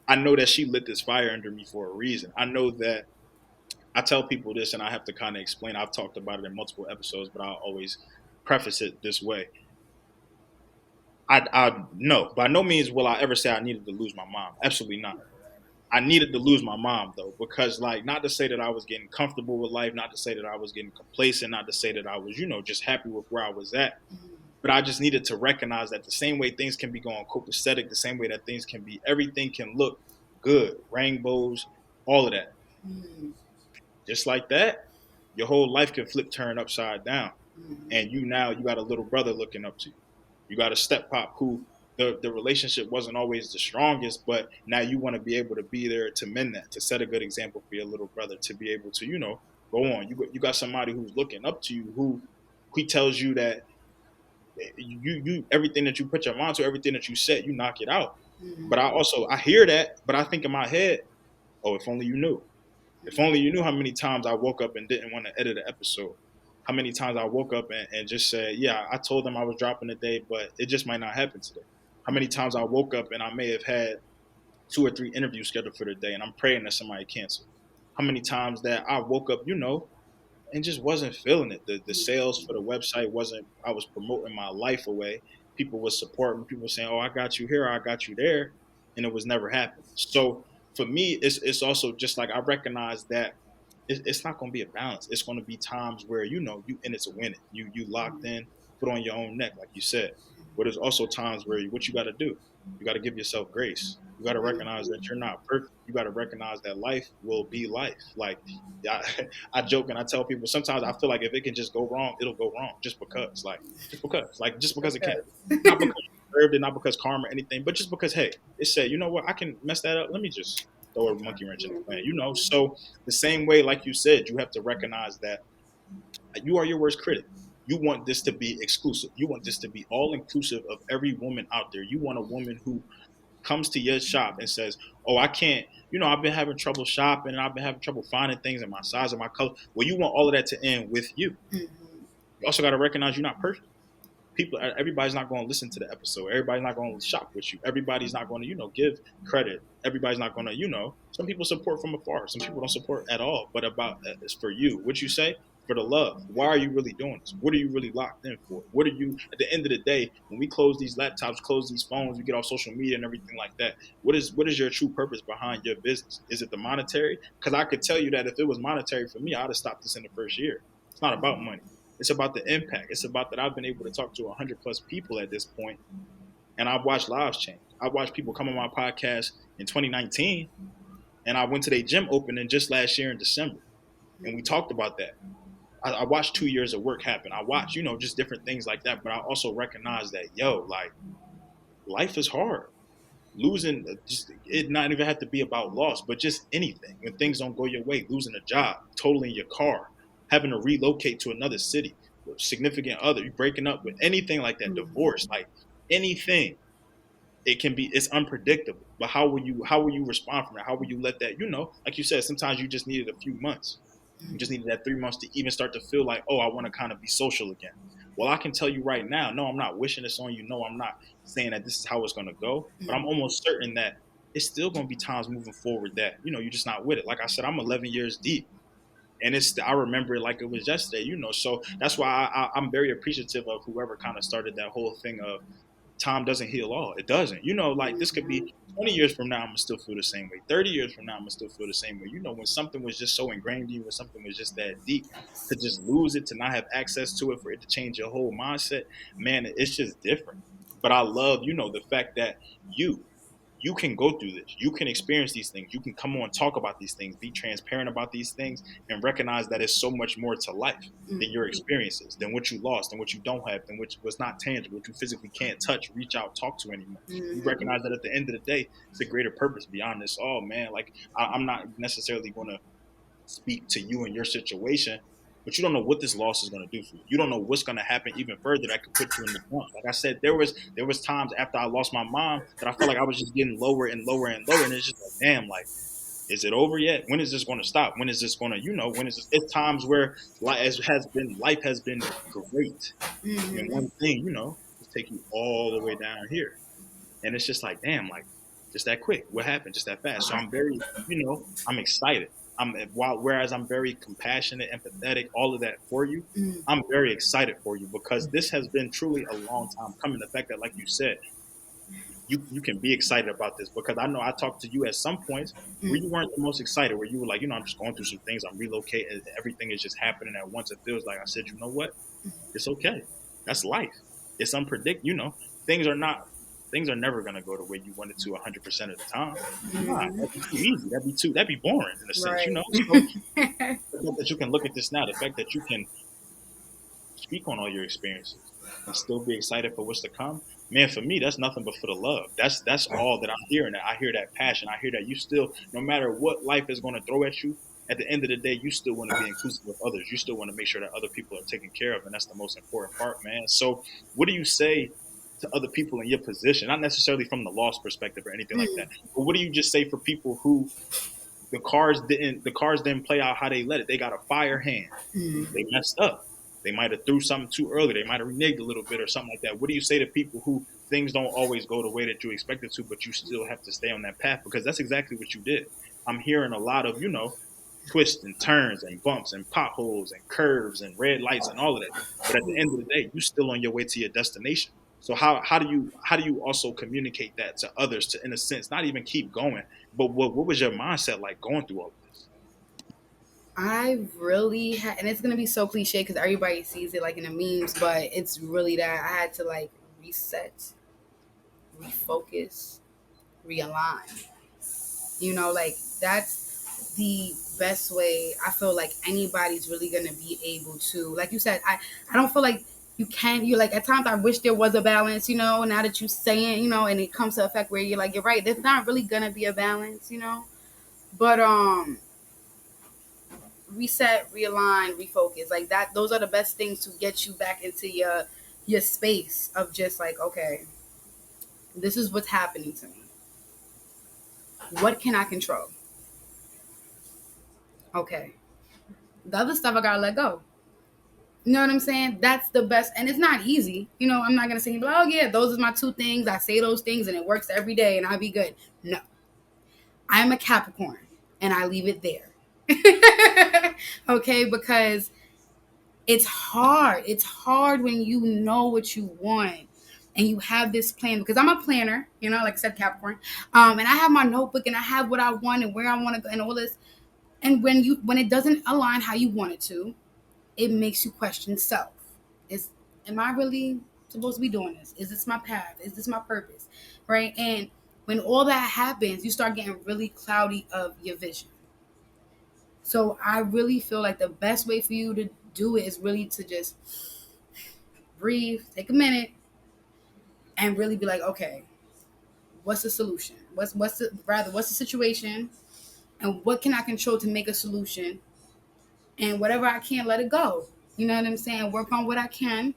I know that she lit this fire under me for a reason. I know that I tell people this, and I have to kind of explain. I've talked about it in multiple episodes, but I'll always preface it this way. I no, by no means will I ever say I needed to lose my mom. Absolutely not. I needed to lose my mom though, because like, not to say that I was getting comfortable with life, not to say that I was getting complacent, not to say that I was, just happy with where I was at. But I just needed to recognize that the same way things can be going copacetic, the same way that things can be, everything can look good, rainbows, all of that. Just like that, your whole life can flip turn upside down. And you got a little brother looking up to you. You got a step pop who the relationship wasn't always the strongest, but now you want to be able to be there to mend that, to set a good example for your little brother, to be able to, go on. You got somebody who's looking up to you, who he tells you that you everything that you put your mind to, everything that you set, you knock it out. But I hear that, but I think in my head, oh, if only you knew. If only you knew how many times I woke up and didn't want to edit an episode. How many times I woke up and just said, yeah, I told them I was dropping today, but it just might not happen today. How many times I woke up and I may have had 2 or 3 interviews scheduled for the day and I'm praying that somebody cancel. How many times that I woke up, and just wasn't feeling it. The sales for the website wasn't, I was promoting my life away. People were supporting, people were saying, oh, I got you here, I got you there. And it was never happening. So for me, it's also just like, I recognize that it's not going to be a balance. It's going to be times where, you in it to win it. You locked in, put on your own neck, like you said. But there's also times where what you got to do, you got to give yourself grace. You got to recognize that you're not perfect. You got to recognize that life will be life. Like, I joke and I tell people, sometimes I feel like if it can just go wrong, it'll go wrong just because it can. Not because you deserved it, not because karma or anything, but just because, hey, it said, you know what, I can mess that up. Let me just throw a monkey wrench in the plan, So the same way, like you said, you have to recognize that you are your worst critic. You want this to be exclusive. You want this to be all inclusive of every woman out there. You want a woman who comes to your shop and says, oh, I can't, I've been having trouble shopping and I've been having trouble finding things in my size and my color. Well, you want all of that to end with you. You also got to recognize you're not perfect. Everybody's not going to listen to the episode. Everybody's not going to shop with you. Everybody's not going to, give credit. Everybody's not going to, some people support from afar. Some people don't support at all. But it's for you. What you say? For the love. Why are you really doing this? What are you really locked in for? What are you, at the end of the day, when we close these laptops, close these phones, we get off social media and everything like that, what is your true purpose behind your business? Is it the monetary? Because I could tell you that if it was monetary for me, I'd have stopped this in the first year. It's not about money. It's about the impact. It's about that I've been able to talk to 100+ people at this point, and I've watched lives change. I've watched people come on my podcast in 2019, and I went to their gym opening just last year in December, and we talked about that. I watched 2 years of work happen. I watched, just different things like that. But I also recognize that, life is hard. Losing, it not even have to be about loss, but just anything. When things don't go your way, losing a job, totaling your car, having to relocate to another city, significant other, you breaking up with anything like that, divorce, like anything. It's unpredictable. But how will you respond from it? How will you let that, like you said, sometimes you just needed a few months. You just needed that 3 months to even start to feel like, oh, I want to kind of be social again. Well, I can tell you right now, no, I'm not wishing this on you. No, I'm not saying that this is how it's going to go. But I'm almost certain that it's still going to be times moving forward that, you're just not with it. Like I said, I'm 11 years deep. And I remember it like it was yesterday, So that's why I'm very appreciative of whoever kind of started that whole thing of time doesn't heal all. It doesn't. Like this could be 20 years from now, I'm going to still feel the same way. 30 years from now, I'm going to still feel the same way. When something was just so ingrained in you, when something was just that deep, to just lose it, to not have access to it, for it to change your whole mindset, man, it's just different. But I love, the fact that you can go through this. You can experience these things. You can come on, talk about these things, be transparent about these things, and recognize that it's so much more to life than your experiences, than what you lost, than what you don't have, than what was not tangible, what you physically can't touch, reach out, talk to anymore. You recognize that at the end of the day, it's a greater purpose beyond this. Oh, man, like I'm not necessarily going to speak to you and your situation, but you don't know what this loss is going to do for you. You don't know what's going to happen even further that could put you in the bump. Like I said, there was times after I lost my mom that I felt like I was just getting lower and lower and lower, and it's just like, damn, like, is it over yet? When is this going to stop? When is this going to, when is this? It's times where life has been great, and one thing, just take you all the way down here, and it's just like, damn, like, just that quick. What happened? Just that fast. So I'm very, I'm excited. Whereas I'm very compassionate, empathetic, all of that for you, Mm, I'm very excited for you because this has been truly a long time coming. The fact that, like you said, you can be excited about this because I know I talked to you at some points where mm, you weren't the most excited, where you were like, I'm just going through some things, I'm relocating, everything is just happening at once. It feels like I said, you know what? It's okay. That's life. It's unpredictable. Things are not. Things are never gonna go the way you want it to 100% of the time. Nah, mhm. that'd be too easy. That'd be boring in a sense, Right. So the fact that you can look at this now, the fact that you can speak on all your experiences and still be excited for what's to come, man, for me, that's nothing but for the love. That's all that I'm hearing. I hear that passion. I hear that you still, no matter what life is going to throw at you, at the end of the day, you still want to be inclusive of others. You still want to make sure that other people are taken care of, and that's the most important part, man. So, what do you say to other people in your position? Not necessarily from the loss perspective or anything like that, but what do you just say for people who the cars didn't play out how they let it? They got a fire hand. Mm. They messed up. They might have threw something too early. They might have reneged a little bit or something like that. What do you say to people who things don't always go the way that you expect it to, but you still have to stay on that path? Because that's exactly what you did. I'm hearing a lot of, twists and turns and bumps and potholes and curves and red lights and all of that. But at the end of the day, you're still on your way to your destination. So how do you also communicate that to others to, in a sense, not even keep going, but what was your mindset like going through all of this? I really had, and it's gonna be so cliche because everybody sees it like in the memes, but it's really that I had to like reset, refocus, realign. Like that's the best way I feel like anybody's really gonna be able to. Like you said, I don't feel like you like at times I wish there was a balance. Now that you say it, and it comes to effect where you're like you're right. There's not really gonna be a balance. But reset, realign, refocus. Like that those are the best things to get you back into your space of just like, okay, this is what's happening to me. What can I control? Okay. The other stuff I gotta let go. You know what I'm saying? That's the best, and it's not easy. I'm not gonna say, oh yeah, those are my two things. I say those things, and it works every day, and I'll be good. No, I'm a Capricorn, and I leave it there. Okay, because it's hard. It's hard when you know what you want and you have this plan. Because I'm a planner, like I said, Capricorn. And I have my notebook and I have what I want and where I want to go and all this. And when it doesn't align how you want it to, it makes you question self. Is Am I really supposed to be doing this? Is this my path? Is this my purpose? Right? And when all that happens, you start getting really cloudy of your vision. So I really feel like the best way for you to do it is really to just breathe, take a minute, and really be like, okay, what's the solution? What's the situation, and what can I control to make a solution? And whatever I can't, let it go. You know what I'm saying? Work on what I can,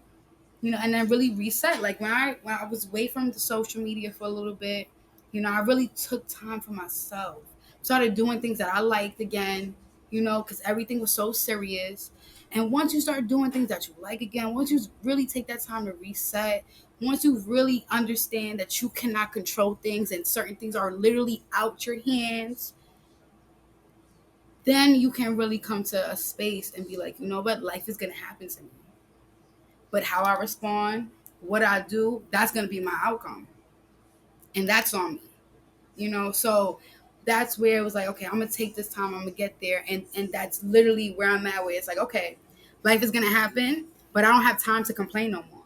and then really reset. Like when I was away from the social media for a little bit, I really took time for myself. Started doing things that I liked again, because everything was so serious. And once you start doing things that you like again, once you really take that time to reset, once you really understand that you cannot control things and certain things are literally out your hands, then you can really come to a space and be like, you know what, life is gonna happen to me. But how I respond, what I do, that's gonna be my outcome. And that's on me. So that's where it was like, okay, I'm gonna take this time, I'm gonna get there. And that's literally where I'm at, where it's like, okay, life is gonna happen, but I don't have time to complain no more.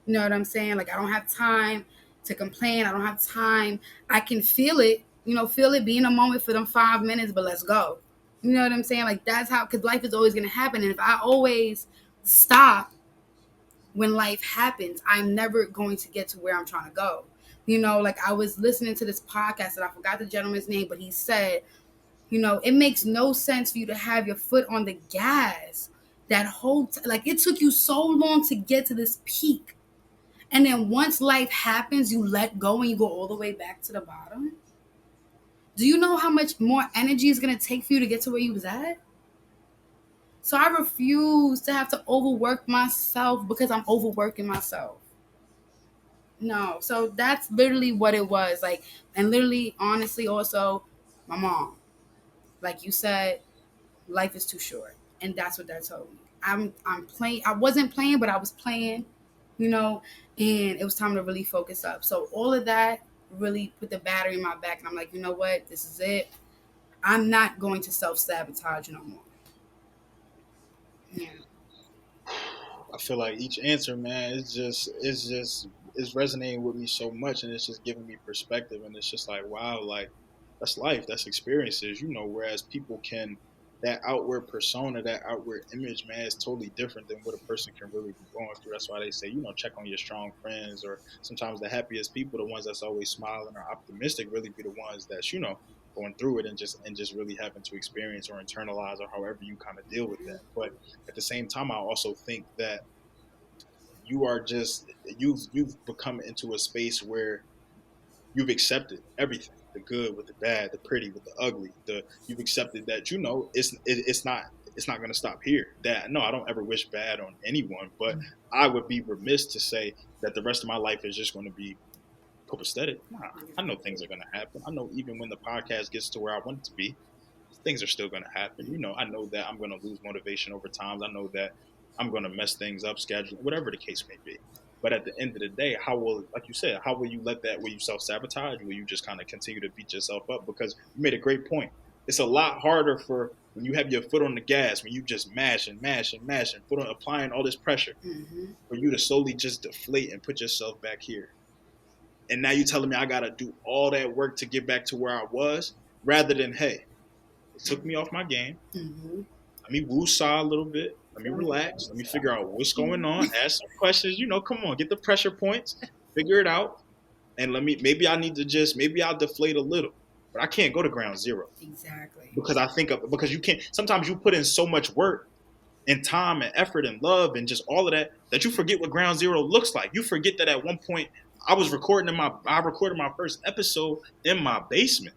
You know what I'm saying? Like I don't have time to complain. I don't have time. I can feel it, feel it, be in a moment for them 5 minutes, but let's go. You know what I'm saying? Like that's how, because life is always gonna happen. And if I always stop when life happens, I'm never going to get to where I'm trying to go. Like I was listening to this podcast and I forgot the gentleman's name, but he said, it makes no sense for you to have your foot on the gas that whole like it took you so long to get to this peak. And then once life happens, you let go and you go all the way back to the bottom. Do you know how much more energy is going to take for you to get to where you was at? So I refuse to have to overwork myself because I'm overworking myself. No. So that's literally what it was. Like, and literally, honestly, also, my mom. Like you said, life is too short, and that's what that told me. I'm playing. I wasn't playing, but I was playing, you know, and it was time to really focus up. So all of that really put the battery in my back, and I'm like, you know what, this is it. I'm not going to self sabotage no more. Yeah. I feel like each answer, man, it's resonating with me so much, and it's just giving me perspective, and it's just like, wow, like that's life, that's experiences, you know. Whereas people can, that outward persona, that outward image, man, is totally different than what a person can really be going through. That's why they say, you know, check on your strong friends, or sometimes the happiest people, the ones that's always smiling or optimistic, really be the ones that's, you know, going through it and just really having to experience or internalize or however you kind of deal with that. But at the same time, I also think that you are just you've become into a space where you've accepted everything, the good with the bad, the pretty with the ugly. You've accepted that, you know, it's not going to stop here. That, no, I don't ever wish bad on anyone, but I would be remiss to say that the rest of my life is just going to be copacetic. Nah, I know things are going to happen. I know even when the podcast gets to where I want it to be, things are still going to happen. You know, I know that I'm going to lose motivation over time. I know that I'm going to mess things up, schedule, whatever the case may be. But at the end of the day, how will, like you said, how will you let that, will you self sabotage? Will you just kind of continue to beat yourself up? Because you made a great point. It's a lot harder for when you have your foot on the gas, when you just mash and mash and mash and put on applying all this pressure, for you to slowly just deflate and put yourself back here. And now you're telling me I got to do all that work to get back to where I was, rather than, hey, it took me off my game. Let me woo-saw a little bit. Let me relax. Let me figure out what's going on. Ask some questions. You know, come on, get the pressure points. Figure it out. And maybe I need to just, maybe I'll deflate a little. But I can't go to ground zero. Exactly. Because you can't, sometimes you put in so much work and time and effort and love and just all of that, that you forget what ground zero looks like. You forget that at one point I recorded my first episode in my basement.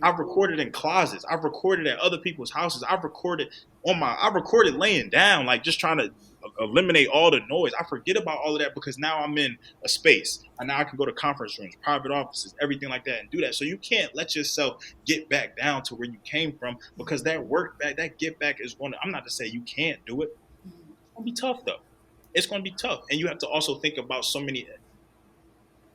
I've recorded in closets. I've recorded at other people's houses. I've recorded laying down, like just trying to eliminate all the noise. I forget about all of that because now I'm in a space, and now I can go to conference rooms, private offices, everything like that, and do that. So you can't let yourself get back down to where you came from, because that work back, that get back is going to, I'm not to say you can't do it. It's going to be tough though. It's going to be tough. And you have to also think about so many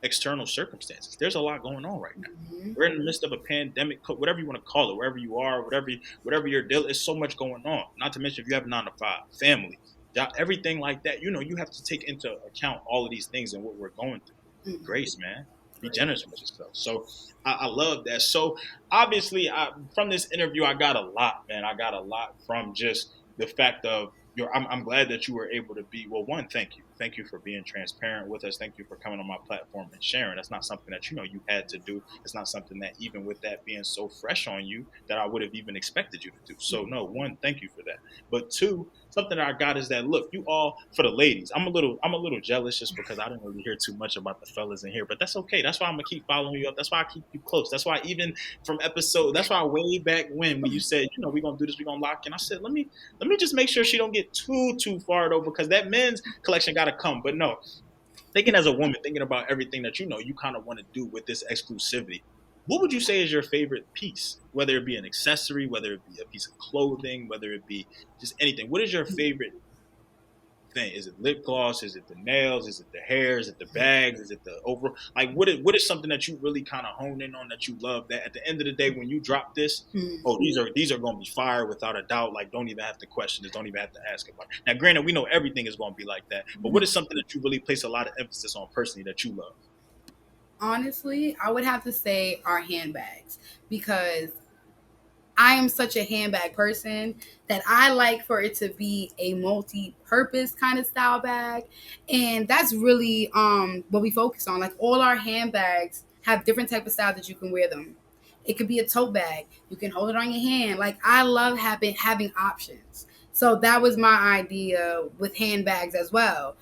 external circumstances. There's a lot going on right now. We're in the midst of a pandemic, whatever you want to call it, wherever you are, whatever your deal is, so much going on. Not to mention if you have 9 to 5, family, job, everything like that. You know, you have to take into account all of these things and what we're going through. Grace, man. Be generous with yourself. So I love that. So obviously, from this interview, I got a lot, man. I got a lot from just the fact of I'm glad that you were able to be, well, one, thank you. Thank you for being transparent with us. Thank you for coming on my platform and sharing. That's not something that, you know, you had to do. It's not something that, even with that being so fresh on you, that I would have even expected you to do. So no, one, thank you for that. But two, something that I got is that, look, you all, for the ladies, I'm a little jealous just because I didn't really hear too much about the fellas in here, but that's okay. That's why I'm gonna keep following you up. That's why I keep you close. That's why even from that's why way back when you said, you know, we're gonna do this, we're gonna lock in, I said, let me just make sure she don't get too far though, because that men's collection got to come. But no, thinking as a woman, thinking about everything that, you know, you kind of want to do with this exclusivity, what would you say is your favorite piece? Whether it be an accessory, whether it be a piece of clothing, whether it be just anything. What is your favorite thing? Is it lip gloss? Is it the nails? Is it the hair? Is it the bags? Is it the overall? Like, what is something that you really kind of hone in on, that you love, that at the end of the day, when you drop this, oh, these are going to be fire without a doubt. Like, don't even have to question this. Don't even have to ask about it. Now, granted, we know everything is going to be like that, but what is something that you really place a lot of emphasis on personally that you love? Honestly, I would have to say our handbags, because I am such a handbag person that I like for it to be a multi-purpose kind of style bag. And that's really what we focus on. Like, all our handbags have different type of styles that you can wear them. It could be a tote bag. You can hold it on your hand. Like, I love having options. So that was my idea with handbags as well.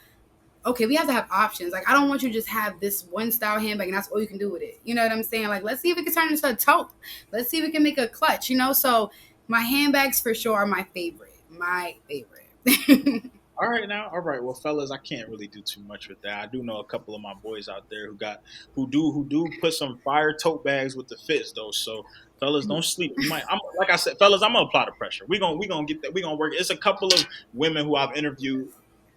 Okay, we have to have options. Like, I don't want you to just have this one style handbag and that's all you can do with it. You know what I'm saying? Like, let's see if we can turn it into a tote. Let's see if we can make a clutch, you know? So my handbags for sure are my favorite. My favorite. All right now, all right. Well, fellas, I can't really do too much with that. I do know a couple of my boys out there who do put some fire tote bags with the fits though. So Fellas, don't sleep. I'm like I said, fellas, I'm gonna apply the pressure. We gonna get that. We gonna work. It's a couple of women who I've interviewed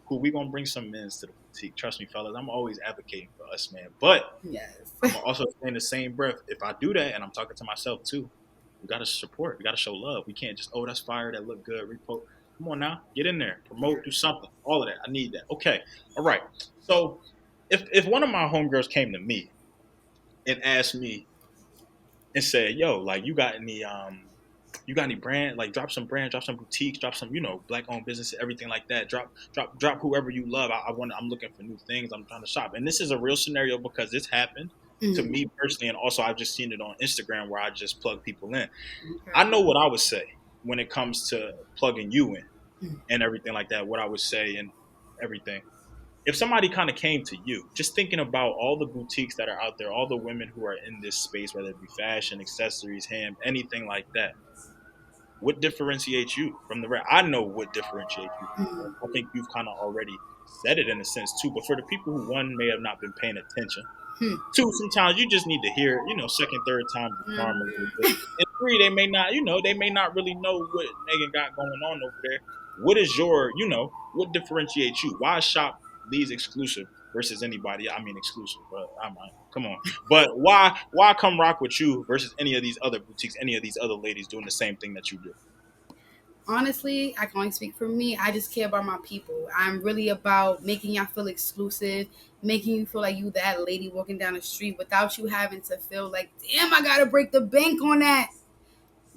who we gonna bring some men's to the boutique. Trust me, fellas. I'm always advocating for us, man. But Yes. I'm also saying the same breath. If I do that, and I'm talking to myself too, we gotta support. We gotta show love. We can't just that's fire. That look good. Repost. Come on now, get in there, promote, do something. All of that. I need that. Okay. All right. So if one of my homegirls came to me and asked me and said, "Yo, like you got any brand? Like drop some boutiques, drop some black owned businesses, everything like that. Drop whoever you love. I'm looking for new things. I'm trying to shop." And this is a real scenario because this happened to Mhm. me personally, and also I've just seen it on Instagram where I just plug people in. I Okay. know what I would say when it comes to plugging you in Mhm. and everything like that. What I would say and everything. If somebody kind of came to you, just thinking about all the boutiques that are out there, all the women who are in this space, whether it be fashion, accessories, ham, anything like that, what differentiates you from the rest? I know what differentiates you from the rest. Mhm. I think you've kind of already said it in a sense too. But for the people who one may have not been paying attention, Hmm. two, sometimes you just need to hear, second, third time the charm a little bit. Mhm. And three, they may not really know what Megan got going on over there. What is what differentiates you? Why shop these exclusive versus anybody? I mean, exclusive, but come on. But why come rock with you versus any of these other boutiques, any of these other ladies doing the same thing that you do? Honestly, I can only speak for me. I just care about my people. I'm really about making y'all feel exclusive, making you feel like you that lady walking down the street without you having to feel like, damn, I gotta break the bank on that.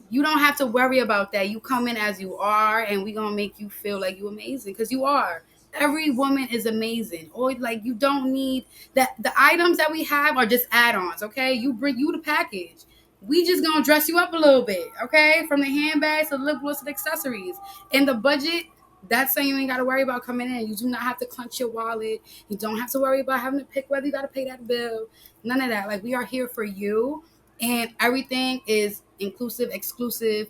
You don't have to worry about that. You come in as you are, and we gonna make you feel like you amazing because you are. Every woman is amazing. Or like you don't need that. The items that we have are just add-ons. Okay, you bring you the package. We just gonna dress you up a little bit. Okay, from the handbags to the lip gloss to the accessories and the budget. That's something you ain't got to worry about coming in. You do not have to clench your wallet. You don't have to worry about having to pick whether you got to pay that bill. None of that. Like we are here for you, and everything is inclusive, exclusive,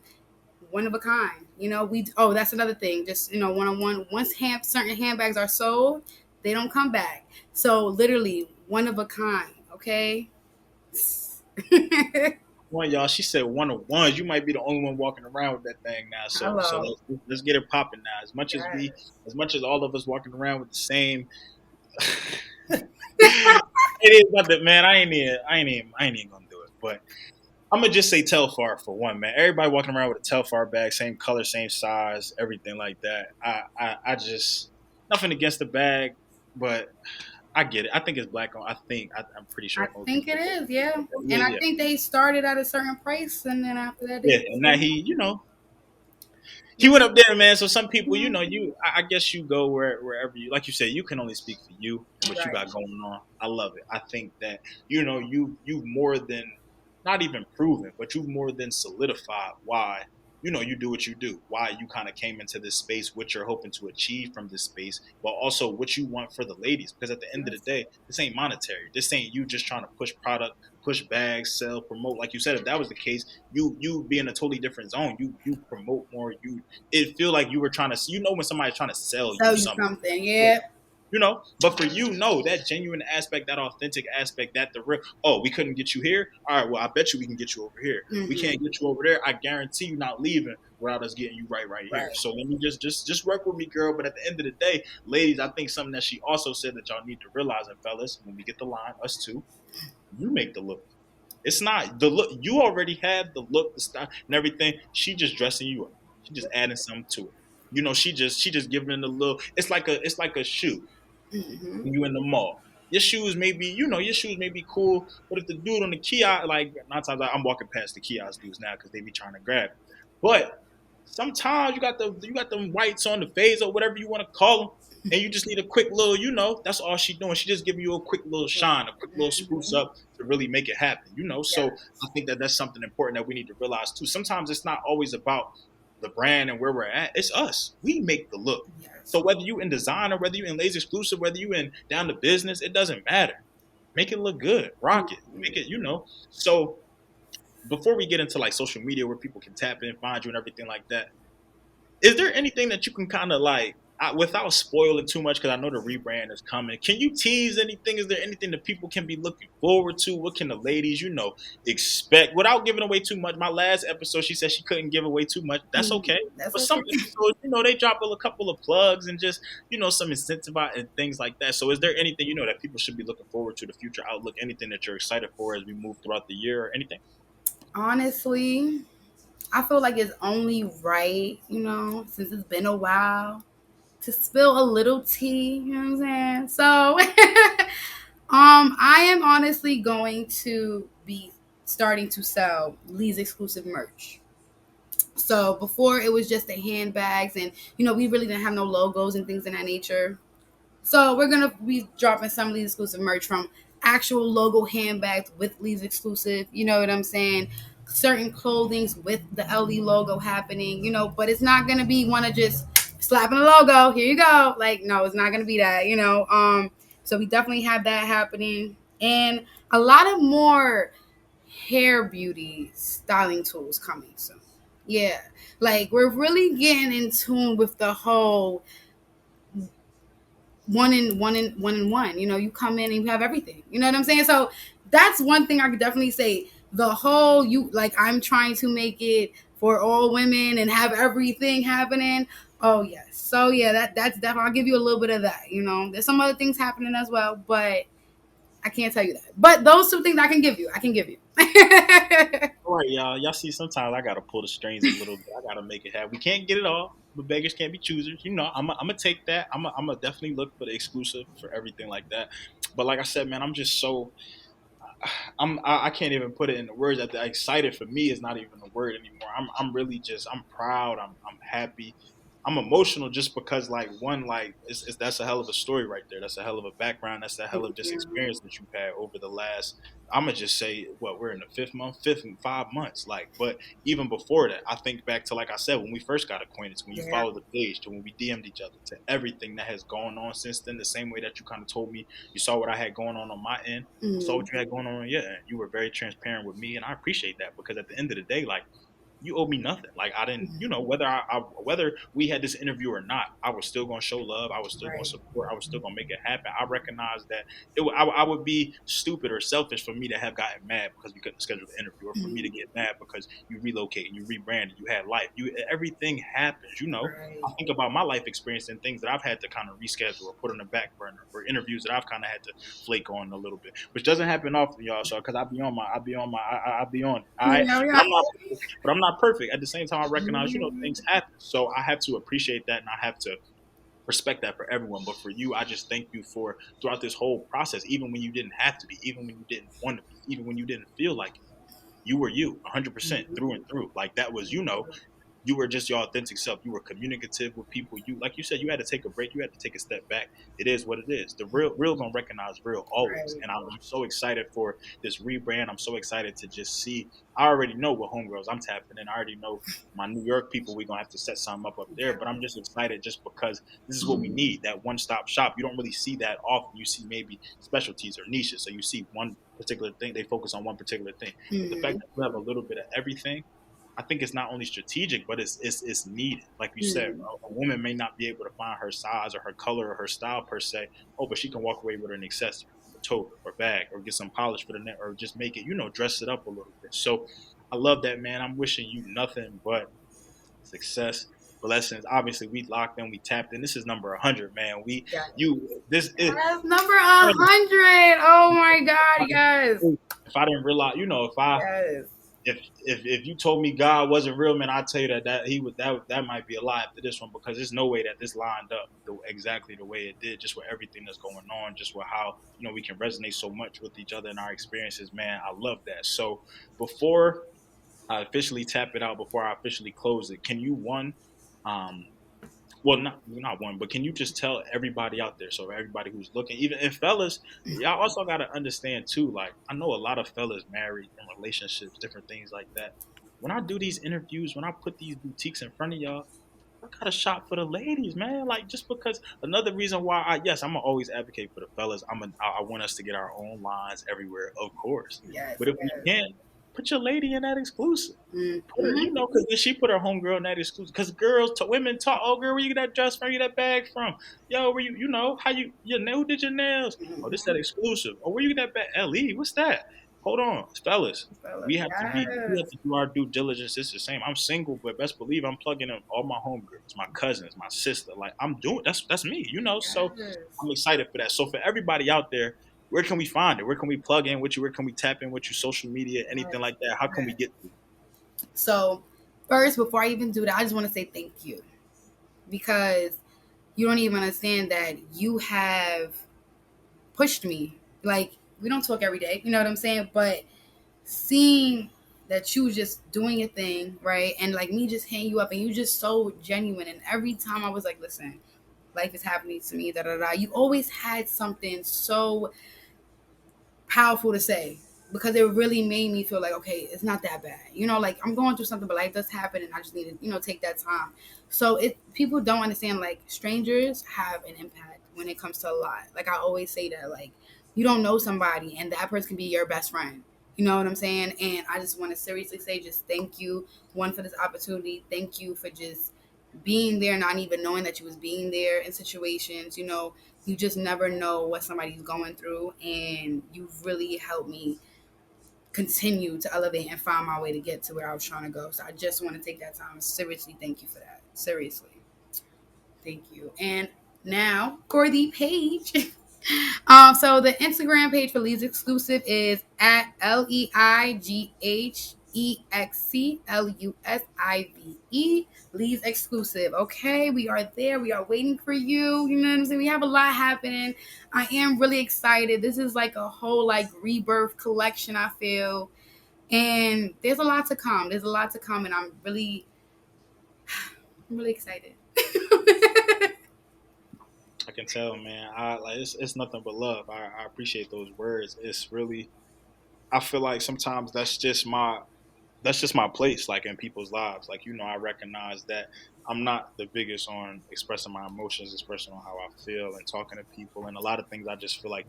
one of a kind. We that's another thing. Just one on one. Once certain handbags are sold, they don't come back. So literally one of a kind. Okay. One y'all, she said one of ones. You might be the only one walking around with that thing now. So Hello. let's get it popping now. As much as all of us walking around with the same, it is nothing, man. I ain't even gonna do it. But I'm gonna just say Telfar for one, man. Everybody walking around with a Telfar bag, same color, same size, everything like that. I just nothing against the bag, but I get it. I think it's black on. I'm pretty I sure most think people it would is, agree yeah. with that. And Yeah, I yeah. think they started at a certain price, and then after that, Yeah, they and that he yeah. went up there, man. So some people, Mhm. I guess you go wherever you, like you said, you can only speak for you and what you Right. got going on. I love it. I think that you've more than not even proven, but you've more than solidified why you do what you do, why you kind of came into this space, what you're hoping to achieve from this space, but also what you want for the ladies. Because at the end of the Yes. day, this ain't monetary. This ain't you just trying to push product, push bags, sell, promote. Like you said, if that was the case, you be in a totally different zone. You promote more. It feel like you were trying to when somebody's trying to sell you Sell you something. something, yeah. But for you, no, that genuine aspect, that authentic aspect, that the real, oh, we couldn't get you here. All right, well, I bet you we can get you over here. We Hmm. can't get you over there. I guarantee you not leaving without us getting you right here. Right. So let me just work with me, girl. But at the end of the day, ladies, I think something that she also said that y'all need to realize, and fellas, when we get the line, us too, you make the look. It's not the look. You already have the look, the style, and everything. She just dressing you up. She just adding something to it. She just giving it a little. It's like a shoe Hmm. when you in the mall. Your shoes may be cool, but if the dude on the kiosk, like nine times I'm walking past the kiosk dudes now because they be trying to grab it. But sometimes you got them whites on the phase or whatever you want to call them, and you just need a quick little, that's all she doing. She just giving you a quick little shine, a quick little spruce Hmm. up to really make it happen. So Yes. I think that that's something important that we need to realize too. Sometimes it's not always about the brand and where we're at. It's us. We make the look. Yes. So whether you in design or whether you in lazy exclusive, whether you in down to business, it doesn't matter. Make it look good. Rock it. Make it. So before we get into like social media where people can tap in, find you and everything like that, is there anything that you can kind of like? without spoiling too much, because I know the rebrand is coming, can you tease anything? Is there anything that people can be looking forward to? What can the ladies, expect without giving away too much? My last episode, she said she couldn't give away too much. That's okay. That's But some okay. episodes, they drop a couple of plugs and just, some incentive and things like that. So is there anything, that people should be looking forward to, the future outlook, anything that you're excited for as we move throughout the year or anything? Honestly, I feel like it's only right, since it's been a while, to spill a little tea. You know what I'm saying? So, I am honestly going to be starting to sell Lee's exclusive merch. So before it was just the handbags, and we really didn't have no logos and things of that nature. So we're gonna be dropping some Lee's exclusive merch, from actual logo handbags with Lee's exclusive. You know what I'm saying? Certain clothings with the LE logo happening. But it's not gonna be one of just slapping a logo. Here you go. Like, no, it's not gonna be that. So we definitely have that happening, and a lot of more hair beauty styling tools coming soon. Yeah, like we're really getting in tune with the whole one in one. You come in and you have everything. You know what I'm saying? So that's one thing I could definitely say. The whole I'm trying to make it for all women and have everything happening. Oh yes. So yeah, that's definitely, I'll give you a little bit of that. There's some other things happening as well, but I can't tell you that. But those two things I can give you. All right, y'all. Y'all see, sometimes I gotta pull the strings a little bit. I gotta make it happen. We can't get it all, but beggars can't be choosers. I'm gonna take that. I'm gonna definitely look for the exclusive for everything like that. But like I said, man, I'm just so I can't even put it into words. That the excited for me is not even a word anymore. I'm really just, I'm proud. I'm happy. I'm emotional just because, like, one, like, that's a hell of a story right there. That's a hell of a background. That's a hell of just experience that you've had over the last, I'm gonna just say, what, we're in the fifth and 5 months. Like, but even before that, I think back to, like I said, when we first got acquainted, to when you Yeah. followed the page, to when we DM'd each other, to everything that has gone on since then. The same way that you kind of told me you saw what I had going on my end, saw what you had going on your end. You were very transparent with me, and I appreciate that, because at the end of the day, like, you owe me nothing. Like, I didn't, whether we had this interview or not, I was still going to show love. I was still going to support. I was still going to make it happen. I recognize that I would be stupid or selfish for me to have gotten mad because we couldn't schedule the interview, or for me to get mad because you relocated, you rebranded, you had life. Everything happens. I think about my life experience and things that I've had to kind of reschedule or put on the back burner, for interviews that I've kind of had to flake on a little bit, which doesn't happen often, y'all. So, because I'll be on it. All right, but I'm not perfect. At the same time, I recognize, things happen. So I have to appreciate that, and I have to respect that for everyone. But for you, I just thank you for throughout this whole process, even when you didn't have to be, even when you didn't want to be, even when you didn't feel like it. You were you 100% through and through. Like, that was, you were just your authentic self. You were communicative with people. You, like you said, you had to take a break. You had to take a step back. It is what it is. The real gonna recognize real always. And I'm so excited for this rebrand. I'm so excited to just see. I already know what homegirls I'm tapping in. I already know my New York people. We're gonna have to set something up there. But I'm just excited just because this is what we need. That one-stop shop. You don't really see that often. You see maybe specialties or niches. So you see one particular thing. They focus on one particular thing. But the fact that you have a little bit of everything, I think it's not only strategic, but it's needed. Like you said, a woman may not be able to find her size or her color or her style per se. Oh, but she can walk away with an accessory, a tote or bag, or get some polish for the neck, or just make it, dress it up a little bit. So I love that, man. I'm wishing you nothing but success, blessings. Obviously, we locked in, we tapped in. This is number 100, man. This is number 100. Oh my God, yes. If I didn't realize, Yes. if you told me God wasn't real, man, I'd tell you that might be a lie after this one, because there's no way that this lined up exactly the way it did, just with everything that's going on, just with how we can resonate so much with each other and our experiences, man. I love that. So before I officially tap it out, before I officially close it, can you well, not one, but can you just tell everybody out there, so everybody who's looking, even if fellas, y'all also got to understand too, like, I know a lot of fellas married in relationships, different things like that. When I do these interviews, when I put these boutiques in front of y'all, I got a shot for the ladies, man. Like, just because, another reason why I'm gonna always advocate for the fellas. I want us to get our own lines everywhere, of course. Yes. But if we can't, put your lady in that exclusive. Put her, Mm-hmm. because then she put her homegirl in that exclusive. Because girls, women talk, oh girl, where you get that dress from? Where you get that bag from? Yo, where how your nail, who did your nails? Oh, this that exclusive. Oh, where you get that bag? Leigh, what's that? Hold on, fellas. So, We have yes. to do our due diligence. It's the same. I'm single, but best believe I'm plugging in all my homegirls, my cousins, my sister. Like I'm doing that's me. So Yes. I'm excited for that. So for everybody out there, where can we find it? Where can we plug in with you? Where can we tap in with you? Social media, anything Yes. like that? How can we Yes. get to? So, first, before I even do that, I just want to say thank you because you don't even understand that you have pushed me. Like, we don't talk every day, you know what I'm saying? But seeing that you just doing a thing, right? And like me just hitting you up and you just so genuine. And every time I was like, listen, life is happening to me, da da da. You always had something so powerful to say because it really made me feel like, okay, it's not that bad. Like I'm going through something, but life does happen and I just need to, take that time. So people don't understand, like strangers have an impact when it comes to a lot. Like I always say that, like, you don't know somebody and that person can be your best friend. You know what I'm saying? And I just want to seriously say just thank you, one, for this opportunity. Thank you for just being there, not even knowing that you was being there in situations. You just never know what somebody's going through, and you've really helped me continue to elevate and find my way to get to where I was trying to go. So I just want to take that time. Seriously, thank you for that. Seriously, thank you. And now for the page. So the Instagram page for Leigh's Exclusive is at LeighExclusive. Leigh's Exclusive. Okay, we are there. We are waiting for you. You know what I'm saying? We have a lot happening. I am really excited. This is like a whole like rebirth collection, I feel. And there's a lot to come. There's a lot to come, and I'm really excited. I can tell, man. I like it's nothing but love. I appreciate those words. It's really I feel like sometimes that's just my place, like in people's lives. Like, I recognize that I'm not the biggest on expressing my emotions, expressing on how I feel and talking to people and a lot of things. I just feel like,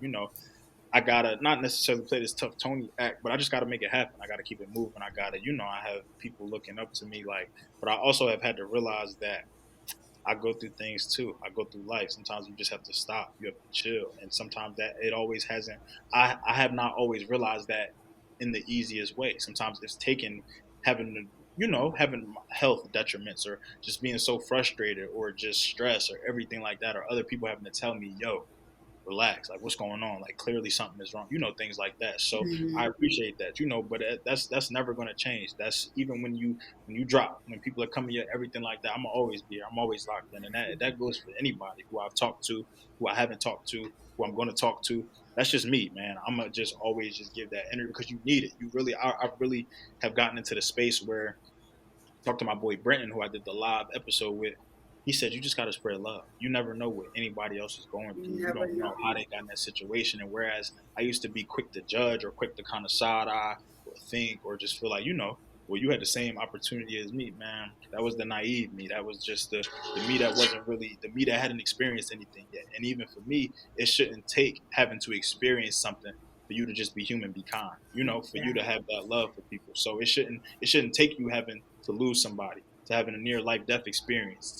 I gotta not necessarily play this tough Tony act, but I just gotta make it happen. I gotta keep it moving. I gotta, I have people looking up to me, like, but I also have had to realize that I go through things too. I go through life. Sometimes you just have to stop. You have to chill. And sometimes that it always hasn't. I have not always realized that in the easiest way. Sometimes it's taken having having health detriments or just being so frustrated or just stress or everything like that, or other people having to tell me, yo, relax, like what's going on, like clearly something is wrong, things like that. So I Mhm. appreciate that, but that's never going to change. That's even when you drop, when people are coming here, everything like that, I'm gonna always be here. I'm always locked in, and that goes for anybody who I've talked to, who I haven't talked to, who I'm going to talk to. That's just me, man. I'm gonna just always just give that energy because you need it. You really I really have gotten into the space where, talked to my boy Brenton, who I did the live episode with. He said, you just got to spread love. You never know what anybody else is going You through. You never don't know how know. they got in that situation. And whereas I used to be quick to judge or quick to kind of side eye or think or just feel like, well, you had the same opportunity as me, man. That was the naive me. That was just the me that wasn't really the me that hadn't experienced anything yet. And even for me, it shouldn't take having to experience something for you to just be human, be kind, for you to Exactly. have that love for people. So it shouldn't take you having to lose somebody, to having a near life death experience,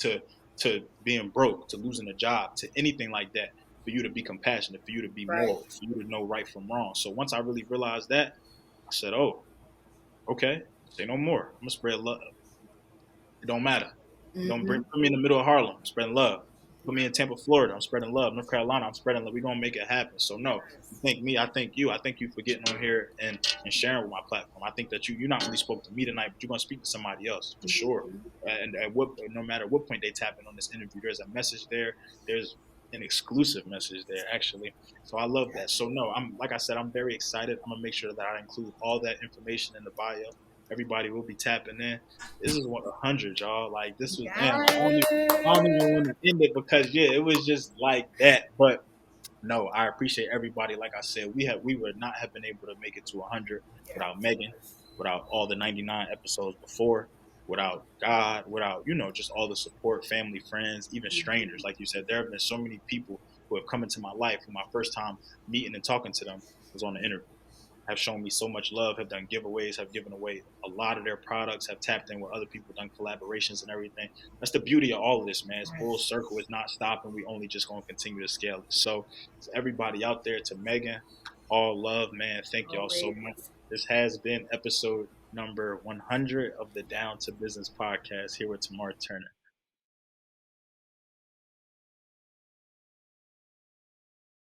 to being broke, to losing a job, to anything like that, for you to be compassionate, for you to be Right. moral, for you to know right from wrong. So once I really realized that, I said, oh, okay, say no more. I'm gonna spread love. It don't matter. Don't Mm-hmm. put me in the middle of Harlem. I'm spreading love. Put me in Right. Tampa, Florida. I'm spreading love. North Carolina. I'm spreading love. We're gonna make it happen. So no, you Yes. thank me. I thank you. I thank you for getting on here and sharing with my platform. I think that you not only spoke to me tonight, but you're gonna speak to somebody else for sure. Mm-hmm. And no matter what point they tap in on this interview, there's a message there. There's an exclusive message there actually. So I love that. So no, I'm like I said, I'm very excited. I'm gonna make sure that I include all that information in the bio. Everybody will be tapping in. This is 100, y'all. Like this was damn. I don't even Yes. want to end it because yeah, it was just like that. But no, I appreciate everybody. Like I said, we would not have been able to make it to 100 without Meagan, without all the 99 episodes before, without God, without just all the support, family, friends, even strangers. Like you said, there have been so many people who have come into my life who my first time meeting and talking to them was on the interview. have shown me so much love, have done giveaways, have given away a lot of their products, have tapped in with other people, done collaborations and everything. That's the beauty of all of this, man. It's full circle. It's not stopping. We only just going to continue to scale it. So to everybody out there, to Meagan, all love, man. Thank y'all so much. This has been episode number 100 of the Down to Business podcast here with Tamar Turner.